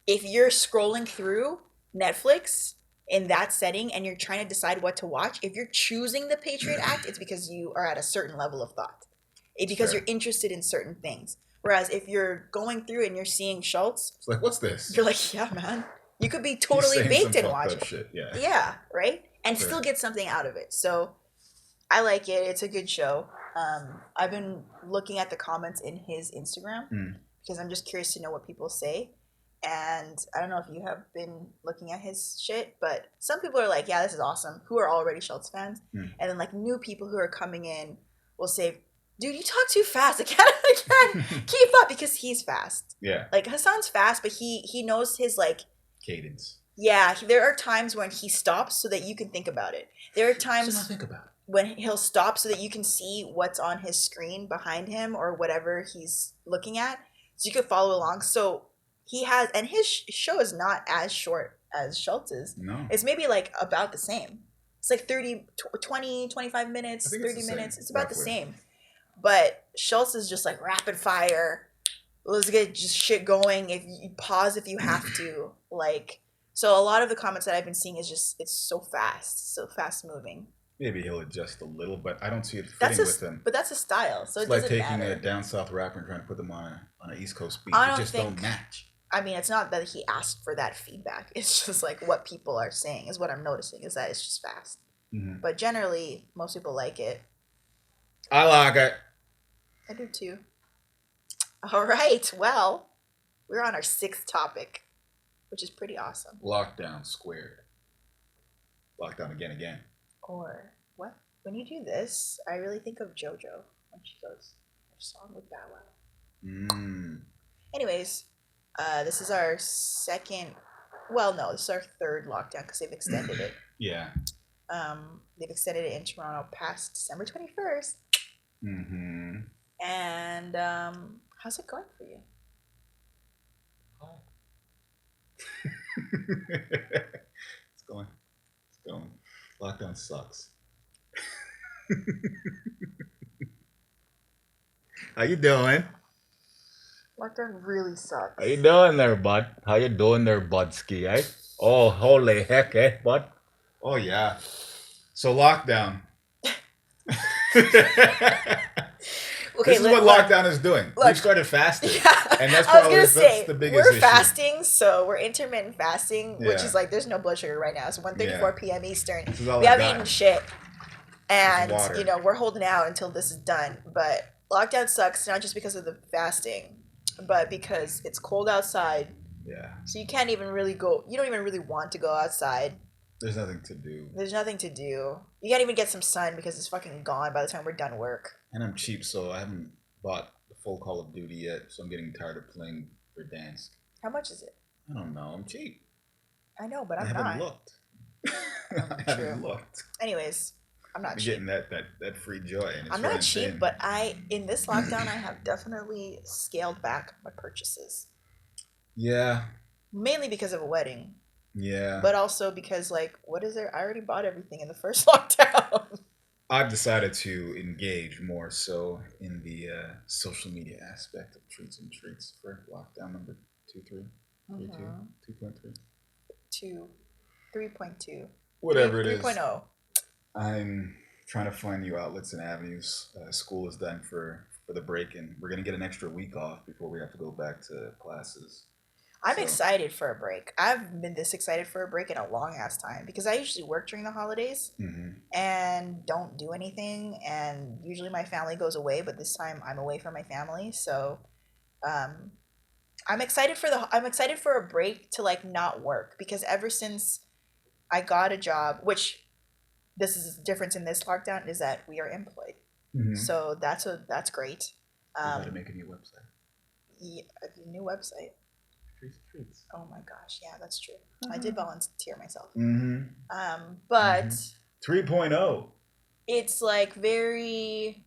if you're scrolling through Netflix in that setting and you're trying to decide what to watch, if you're choosing the Patriot Act, it's because you are at a certain level of thought. Because you're interested in certain things. Whereas if you're going through and you're seeing Schulz, it's like, what's this? You're like, yeah, man. You could be totally baked and watch it. Shit. Yeah. Yeah, right? And still get something out of it. So I like it. It's a good show. I've been looking at the comments in his Instagram because I'm just curious to know what people say. And I don't know if you have been looking at his shit, but some people are like, yeah, this is awesome, who are already Schulz fans. And then like new people who are coming in will say, dude, you talk too fast. I can't keep up, because he's fast. Yeah. Like Hassan's fast, but he knows his like cadence. Yeah. There are times when he stops so that you can think about it. There are times so think about it. When he'll stop so that you can see what's on his screen behind him or whatever he's looking at, so you can follow along. So he has, and his show is not as short as Schultz's. No. It's maybe like about the same. It's like 20, 25 minutes, 30 minutes. It's about the same. But Schulz is just like rapid fire. Let's get just shit going. If you pause if you have to. Like, so a lot of the comments that I've been seeing is just, it's so fast moving. Maybe he'll adjust a little, but I don't see it fitting with him. But that's a style, so it's it doesn't like taking matter. a down south rapper and trying to put them on an East Coast beat. They just don't match. I mean, it's not that he asked for that feedback. It's just like what people are saying is what I'm noticing is that it's just fast. Mm-hmm. But generally, most people like it. I like it. I do too. All right. Well, we're on our 6th topic, which is pretty awesome. Lockdown squared. Lockdown again. Or what? When you do this, I really think of JoJo when she goes her song with Bow Wow. Anyways, this is our second. Well, no, this is our 3rd lockdown because they've extended it. Yeah. They've extended it in Toronto past December 21st. Mm-hmm. And how's it going for you? It's going. Lockdown sucks. How you doing? Lockdown really sucks. How you doing there, bud? How you doing there, budski, eh? Oh, holy heck, eh, bud? Oh, yeah. So, lockdown. Okay, this is what lockdown is doing. Look, we started fasting. Yeah, And that's I was probably gonna say, that's the biggest we're issue. fasting, so we're intermittent fasting, which Yeah. is like there's no blood sugar right now. It's 1:34 p.m. Eastern. This is all We I haven't got. eaten shit, and water. you know we're holding out until this is done. But lockdown sucks not just because of the fasting, but because it's cold outside. Yeah. So you can't even really go. You don't even really want to go outside. There's nothing to do. There's nothing to do. You can't even get some sun because it's fucking gone by the time we're done work. And I'm cheap, so I haven't bought the full Call of Duty yet, so I'm getting tired of playing Verdansk. How much is it? I don't know. I'm cheap. I know, but I I'm haven't not. looked. I True. haven't looked. Anyways, I'm not I'm cheap. getting that free joy. And it's I'm not running cheap, thin. but in this lockdown I have definitely scaled back my purchases. Yeah. Mainly because of a wedding. Yeah. But also because what is there? I already bought everything in the first lockdown. I've decided to engage more so in the social media aspect of treats and treats for lockdown number 2.3. 3.2. Whatever it is. 3.0. I'm trying to find new outlets and avenues. School is done for the break, and we're going to get an extra week off before we have to go back to classes. I'm excited for a break. I've been this excited for a break in a long ass time because I usually work during the holidays and don't do anything, and usually my family goes away, but this time I'm away from my family, so I'm excited for a break to not work, because ever since I got a job, which this is the difference in this lockdown, is that we are employed. So that's great. We got to make a new website. Yeah, a new website. Treats. Oh my gosh, yeah, that's true. I did volunteer myself. Mm-hmm. But 3.0. it's very,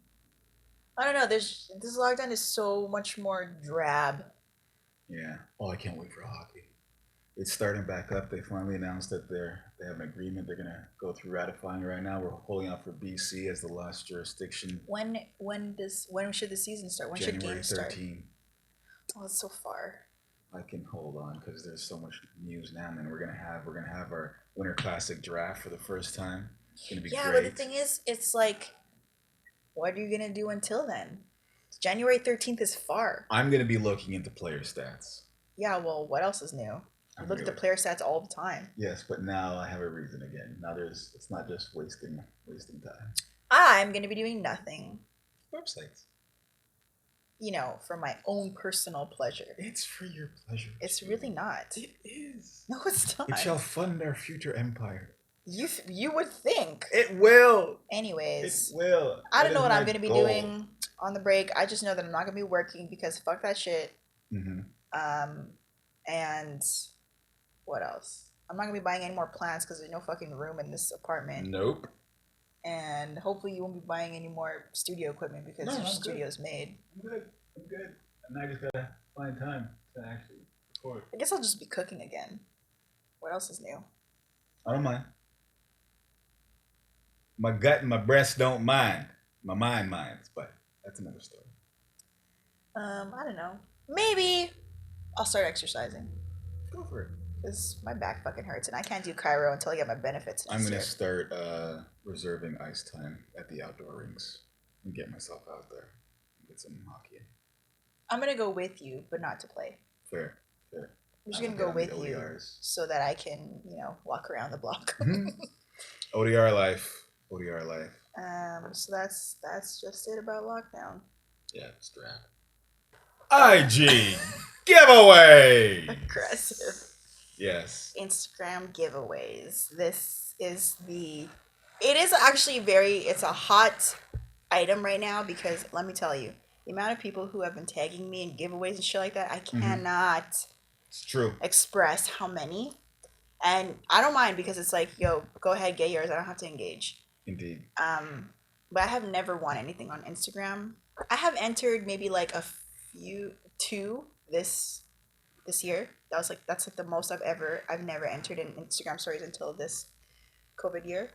I don't know. This lockdown is so much more drab. Yeah. Oh, I can't wait for hockey. It's starting back up. They finally announced that they have an agreement. They're gonna go through ratifying right now. We're holding out for BC as the last jurisdiction. When should the season start? When should games start? January 13. Oh, it's so far. I can hold on because there's so much news now, and then we're gonna have our Winter Classic draft for the first time. It's gonna be great. But the thing is, it's what are you gonna do until then? January 13th is far. I'm gonna be looking into player stats. Yeah, well, what else is new? You look at the player stats all the time. Yes, but now I have a reason again. Now it's not just wasting time. I'm gonna be doing nothing. Websites. For my own personal pleasure. It's for your pleasure. It's really not. It is. No, it's not. It shall fund our future empire. You would think. It will. Anyways. It will. I don't know what I'm going to be doing on the break. I just know that I'm not going to be working because fuck that shit. And what else? I'm not going to be buying any more plants because there's no fucking room in this apartment. Nope. And hopefully you won't be buying any more studio equipment because your studio's made. I'm good. And I just gotta find time to actually record. I guess I'll just be cooking again. What else is new? I don't mind. My gut and my breast don't mind. My mind minds, but that's another story. I don't know. Maybe I'll start exercising. Go for it. Because my back fucking hurts and I can't do Cairo until I get my benefits. I'm gonna start reserving ice time at the outdoor rinks and get myself out there and get some hockey in. I'm gonna go with you, but not to play. Fair. I'm just gonna go with you so that I can, walk around the block. ODR life. ODR life. So that's just it about lockdown. Yeah, it's the wrap. IG giveaway. Aggressive. Yes. Instagram giveaways. It is actually it's a hot item right now because let me tell you, the amount of people who have been tagging me in giveaways and shit like that, I cannot It's true. express how many. And I don't mind because it's like, yo, go ahead, get yours. I don't have to engage. Indeed. But I have never won anything on Instagram. I have entered maybe like two this year. That's like the most I've never entered in Instagram stories until this COVID year.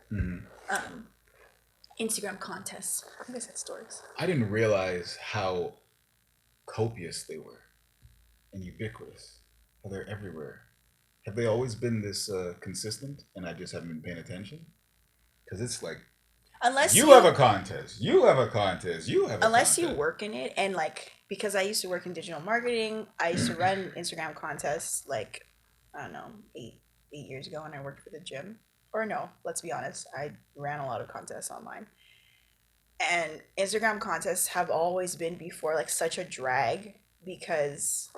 Instagram contests. I think I said stories. I didn't realize how copious they were and ubiquitous. How they're everywhere. Have they always been this consistent and I just haven't been paying attention? Because it's like, unless you have a contest, you have a contest, you have a unless contest. you work in it, and like, because I used to work in digital marketing, I used to run Instagram contests like, I don't know, 8 years ago when I worked for the gym. Or no, let's be honest, I ran a lot of contests online. And Instagram contests have always been before like such a drag because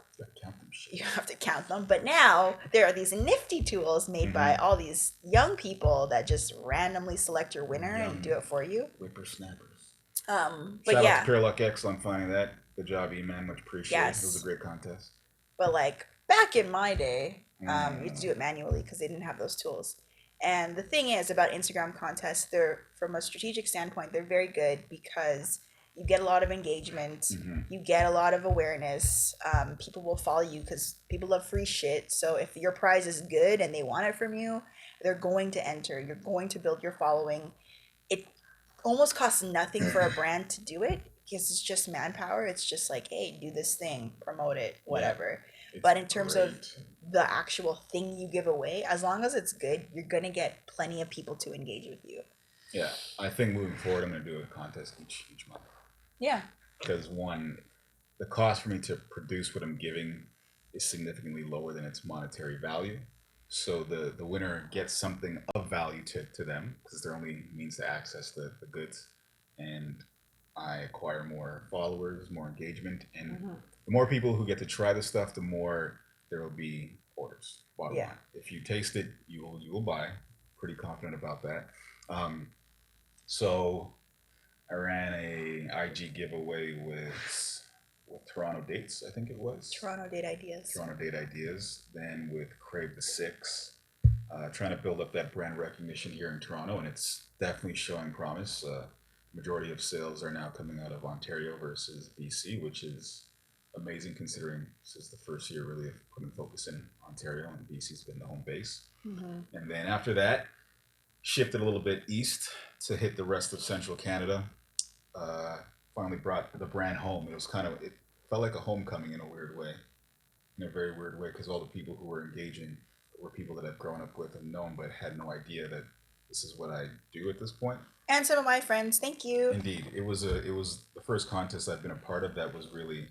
you have to count them. But now there are these nifty tools made by all these young people that just randomly select your winner and do it for you. Whippersnappers. But Shout out to Pure Luck X on finding that. Good job, E-Man. Much appreciated. Yes. It was a great contest. But like back in my day, you had to do it manually because they didn't have those tools. And the thing is about Instagram contests, they're, from a strategic standpoint, they're very good because you get a lot of engagement, you get a lot of awareness. People will follow you because people love free shit. So if your prize is good and they want it from you, they're going to enter. You're going to build your following. It almost costs nothing for a brand to do it because it's just manpower. It's just like, hey, do this thing, promote it, whatever. But in terms of the actual thing you give away, as long as it's good, you're going to get plenty of people to engage with you. Yeah, I think moving forward, I'm going to do a contest each month. Yeah. Because one, the cost for me to produce what I'm giving is significantly lower than its monetary value. So the winner gets something of value to them because they're only means to access the goods. And I acquire more followers, more engagement, and the more people who get to try the stuff, the more there will be orders. Bottom line. If you taste it, you will buy. Pretty confident about that. So I ran a IG giveaway with Toronto Dates, I think it was. Toronto Date Ideas. Then with Crave the Six, trying to build up that brand recognition here in Toronto, and it's definitely showing promise. Majority of sales are now coming out of Ontario versus BC, which is amazing considering this is the first year really of putting focus in Ontario, and BC's been the home base. And then after that, shifted a little bit east to hit the rest of central Canada. Finally brought the brand home. It felt like a homecoming in a weird way, in a very weird way, because all the people who were engaging were people that I've grown up with and known, but had no idea that this is what I do at this point. And some of my friends, thank you. Indeed, it was the first contest I've been a part of that was really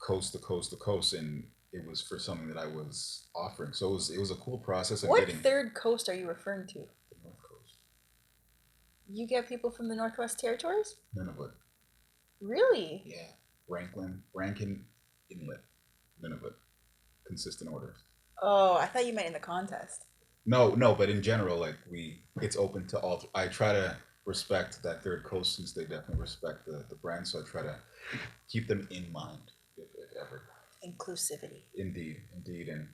coast to coast to coast, and it was for something that I was offering. So it was a cool process of getting. What third coast are you referring to? The North Coast. You get people from the Northwest Territories? None of it. Really? Yeah. Rankin Inlet. None of it. Consistent orders. Oh, I thought you meant in the contest. No, but in general, like it's open to all. I try to respect that third coast since they definitely respect the brand, so I try to keep them in mind, if ever. Inclusivity. Indeed, and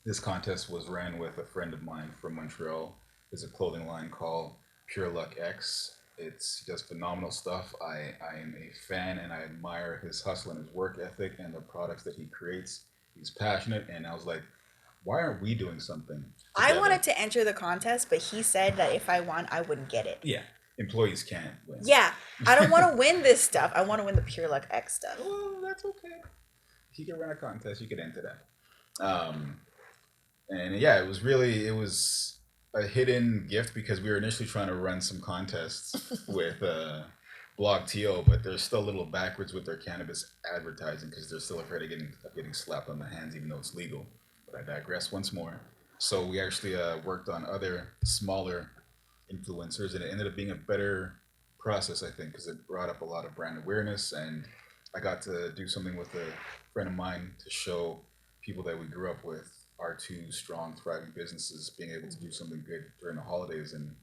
this contest was ran with a friend of mine from Montreal. There's a clothing line called Pure Luck X. He does phenomenal stuff. I am a fan and I admire his hustle and his work ethic and the products that he creates. He's passionate, and I was like, why aren't we doing something together? I wanted to enter the contest, but he said that if I won, I wouldn't get it. Yeah, employees can't win. Yeah, I don't want to win this stuff. I want to win the Pure Luck X stuff. Well, that's okay. If you can run a contest, you could enter that. And yeah, it was a hidden gift because we were initially trying to run some contests with blog TO, but they're still a little backwards with their cannabis advertising because they're still afraid of getting slapped on the hands, even though it's legal. But I digress once more. So we actually worked on other smaller influencers, and it ended up being a better process, I think, because it brought up a lot of brand awareness, and I got to do something with a friend of mine to show people that we grew up with our two strong, thriving businesses being able to do something good during the holidays, and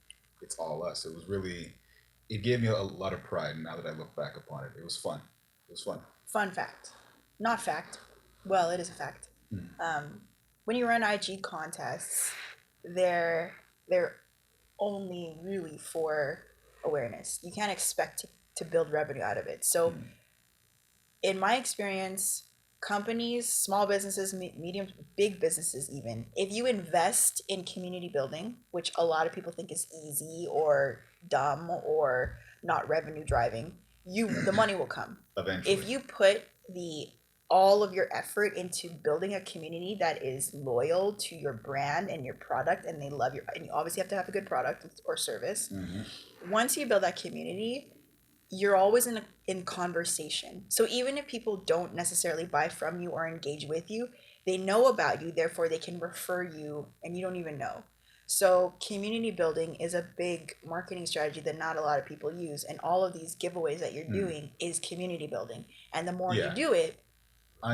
it's all us. It was really, it gave me a lot of pride now that I look back upon it. It was fun. It was fun. Fun fact, not fact. Well, it is a fact. Um, when you run IG contests, they're only really for awareness. You can't expect to build revenue out of it. So, in my experience, companies, small businesses, medium, big businesses, even, if you invest in community building, which a lot of people think is easy or dumb or not revenue driving, the money will come. Eventually. If you put the all of your effort into building a community that is loyal to your brand and your product, and they love your, and you obviously have to have a good product or service. Once you build that community, you're always in conversation. So even if people don't necessarily buy from you or engage with you, they know about you, therefore they can refer you and you don't even know. So community building is a big marketing strategy that not a lot of people use, and all of these giveaways that you're doing is community building. And the more you do it,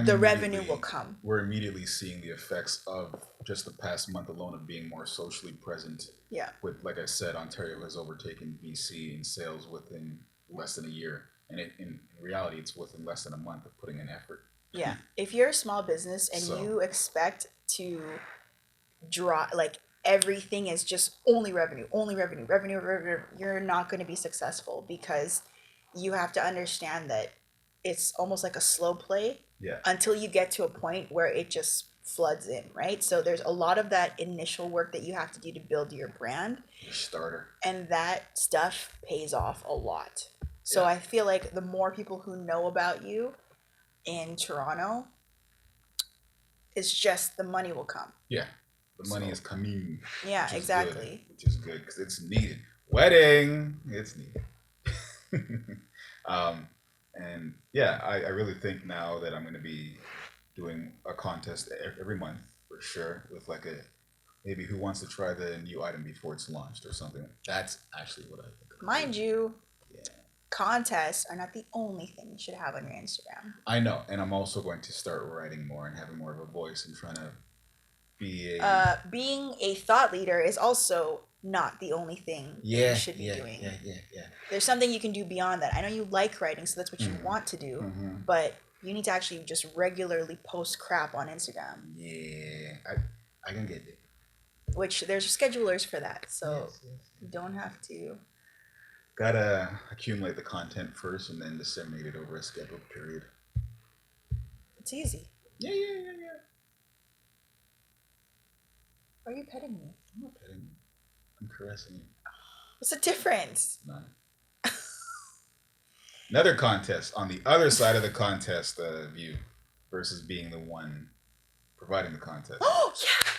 the revenue will come. We're immediately seeing the effects of just the past month alone of being more socially present. Yeah. With, like I said, Ontario has overtaken BC in sales within less than a year, and in reality, it's within less than a month of putting in effort. Yeah. If you're a small business and you expect to draw, like, everything is just only revenue, you're not going to be successful, because you have to understand that it's almost like a slow play until you get to a point where it just floods in, right? So there's a lot of that initial work that you have to do to build your brand. Your starter. And that stuff pays off a lot. So I feel like the more people who know about you in Toronto, it's just the money will come. Yeah. The money is coming. Yeah, exactly. Which is good because it's needed. Wedding, it's needed. And yeah, I really think now that I'm going to be doing a contest every month for sure, with like a maybe who wants to try the new item before it's launched or something. That's actually what I think. Mind you, contests are not the only thing you should have on your Instagram. I know, and I'm also going to start writing more and having more of a voice and trying to be being a thought leader is also not the only thing you should be doing. Yeah. There's something you can do beyond that. I know you like writing, so that's what you want to do, but you need to actually just regularly post crap on Instagram. Yeah, I can get it. Which there's schedulers for that, so you don't have to. Gotta accumulate the content first and then disseminate it over a scheduled period. It's easy. Yeah. Why are you petting me? I'm not petting you. I'm caressing you. What's the difference? None. Another contest on the other side of the contest view versus being the one providing the contest. Oh, yeah.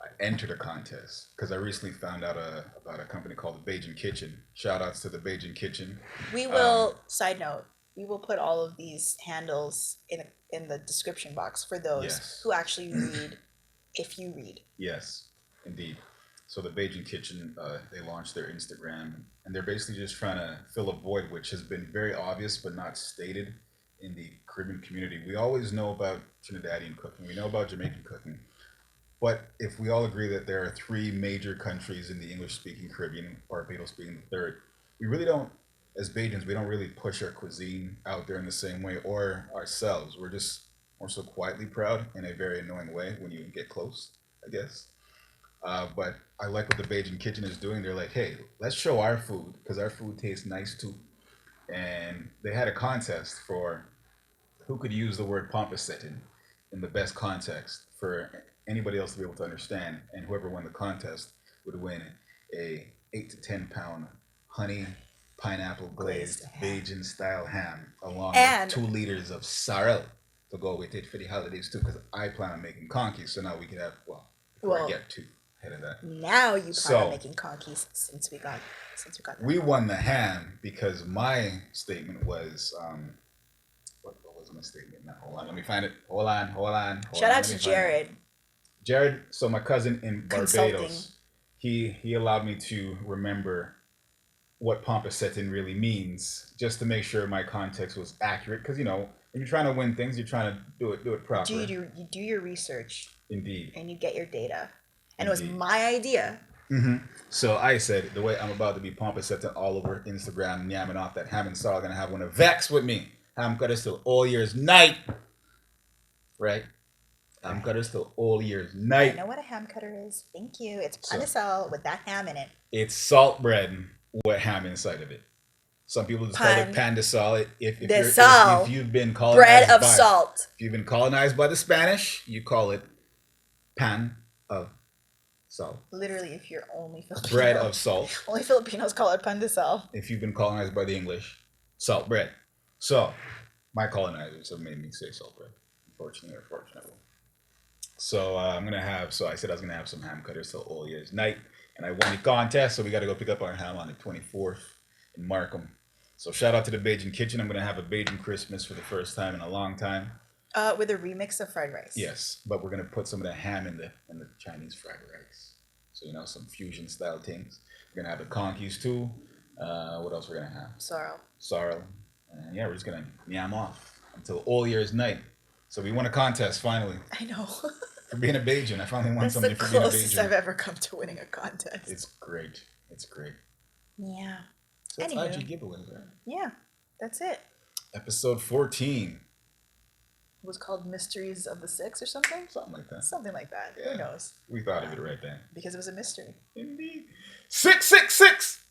I entered a contest because I recently found out about a company called the Bajan Kitchen. Shout outs to the Bajan Kitchen. We will, side note, we will put all of these handles in the description box for those who actually read, if you read. Yes, indeed. So the Bajan Kitchen, they launched their Instagram, and they're basically just trying to fill a void which has been very obvious but not stated in the Caribbean community. We always know about Trinidadian cooking. We know about Jamaican cooking. But if we all agree that there are three major countries in the English-speaking Caribbean, Barbados being the third, we really don't, as Bajans, we don't really push our cuisine out there in the same way, or ourselves. We're just more so quietly proud in a very annoying way when you get close, I guess. But I like what the Bajan Kitchen is doing. They're like, hey, let's show our food, because our food tastes nice too. And they had a contest for who could use the word pomposetting in the best context for anybody else to be able to understand, and whoever won the contest would win a 8 to 10 pound honey pineapple glazed Bajan style ham, along with 2 liters of sorrel to go with it for the holidays too, because I plan on making conkies, so now we can have, I get 2. Ahead of that. Now you plan So- on making conkeys since we got that. We won the ham because my statement was, what was my statement? Now, hold on, let me find it. Hold on. Shout out let to me find it. Jared. Jared, so my cousin in Consulting. Barbados, he allowed me to remember what pomposetin really means, just to make sure my context was accurate. Because, you know, when you're trying to win things, you're trying to do it proper. You do your research. Indeed. And you get your data. And Indeed. it was my idea. Mm-hmm. So I said, the way I'm about to be pomposetin all over Instagram, yamming off that ham and salt, I'm going to have one of Vex with me. Ham cutters till all year's night. Right? Ham cutters till all year's night. I know what a ham cutter is. Thank you. It's panisal with that ham in it. It's salt bread with ham inside of it. Some people just call it pan de sal. If you've been colonized bread of salt. If you've been colonized by the Spanish, you call it pan of salt. Literally, if you're only Filipino. Bread of salt. Only Filipinos call it pan de sal. If you've been colonized by the English, salt bread. So, my colonizers have made me say salt bread. Unfortunately or fortunately. So I said I was gonna have some ham cutters till all year's night, and I won the contest. So we got to go pick up our ham on the 24th in Markham. So shout out to the Bajan Kitchen. I'm gonna have a Bajan Christmas for the first time in a long time. With a remix of fried rice. Yes, but we're gonna put some of the ham in the Chinese fried rice. So you know, some fusion style things. We're gonna have the conkeys too. What else we're gonna have? Sorrel. And yeah, we're just gonna yam off until all year's night. So we won a contest finally. I know. For being a Bajan, I finally won That's something the for being a closest Bajan. I've ever come to winning a contest. It's great. Yeah. So that's IG giveaway, right? Yeah, that's it. Episode 14. It was called Mysteries of the Six or something? Something like that. Something like that. Yeah. Who knows? We thought of it right then. Because it was a mystery. Indeed. 666!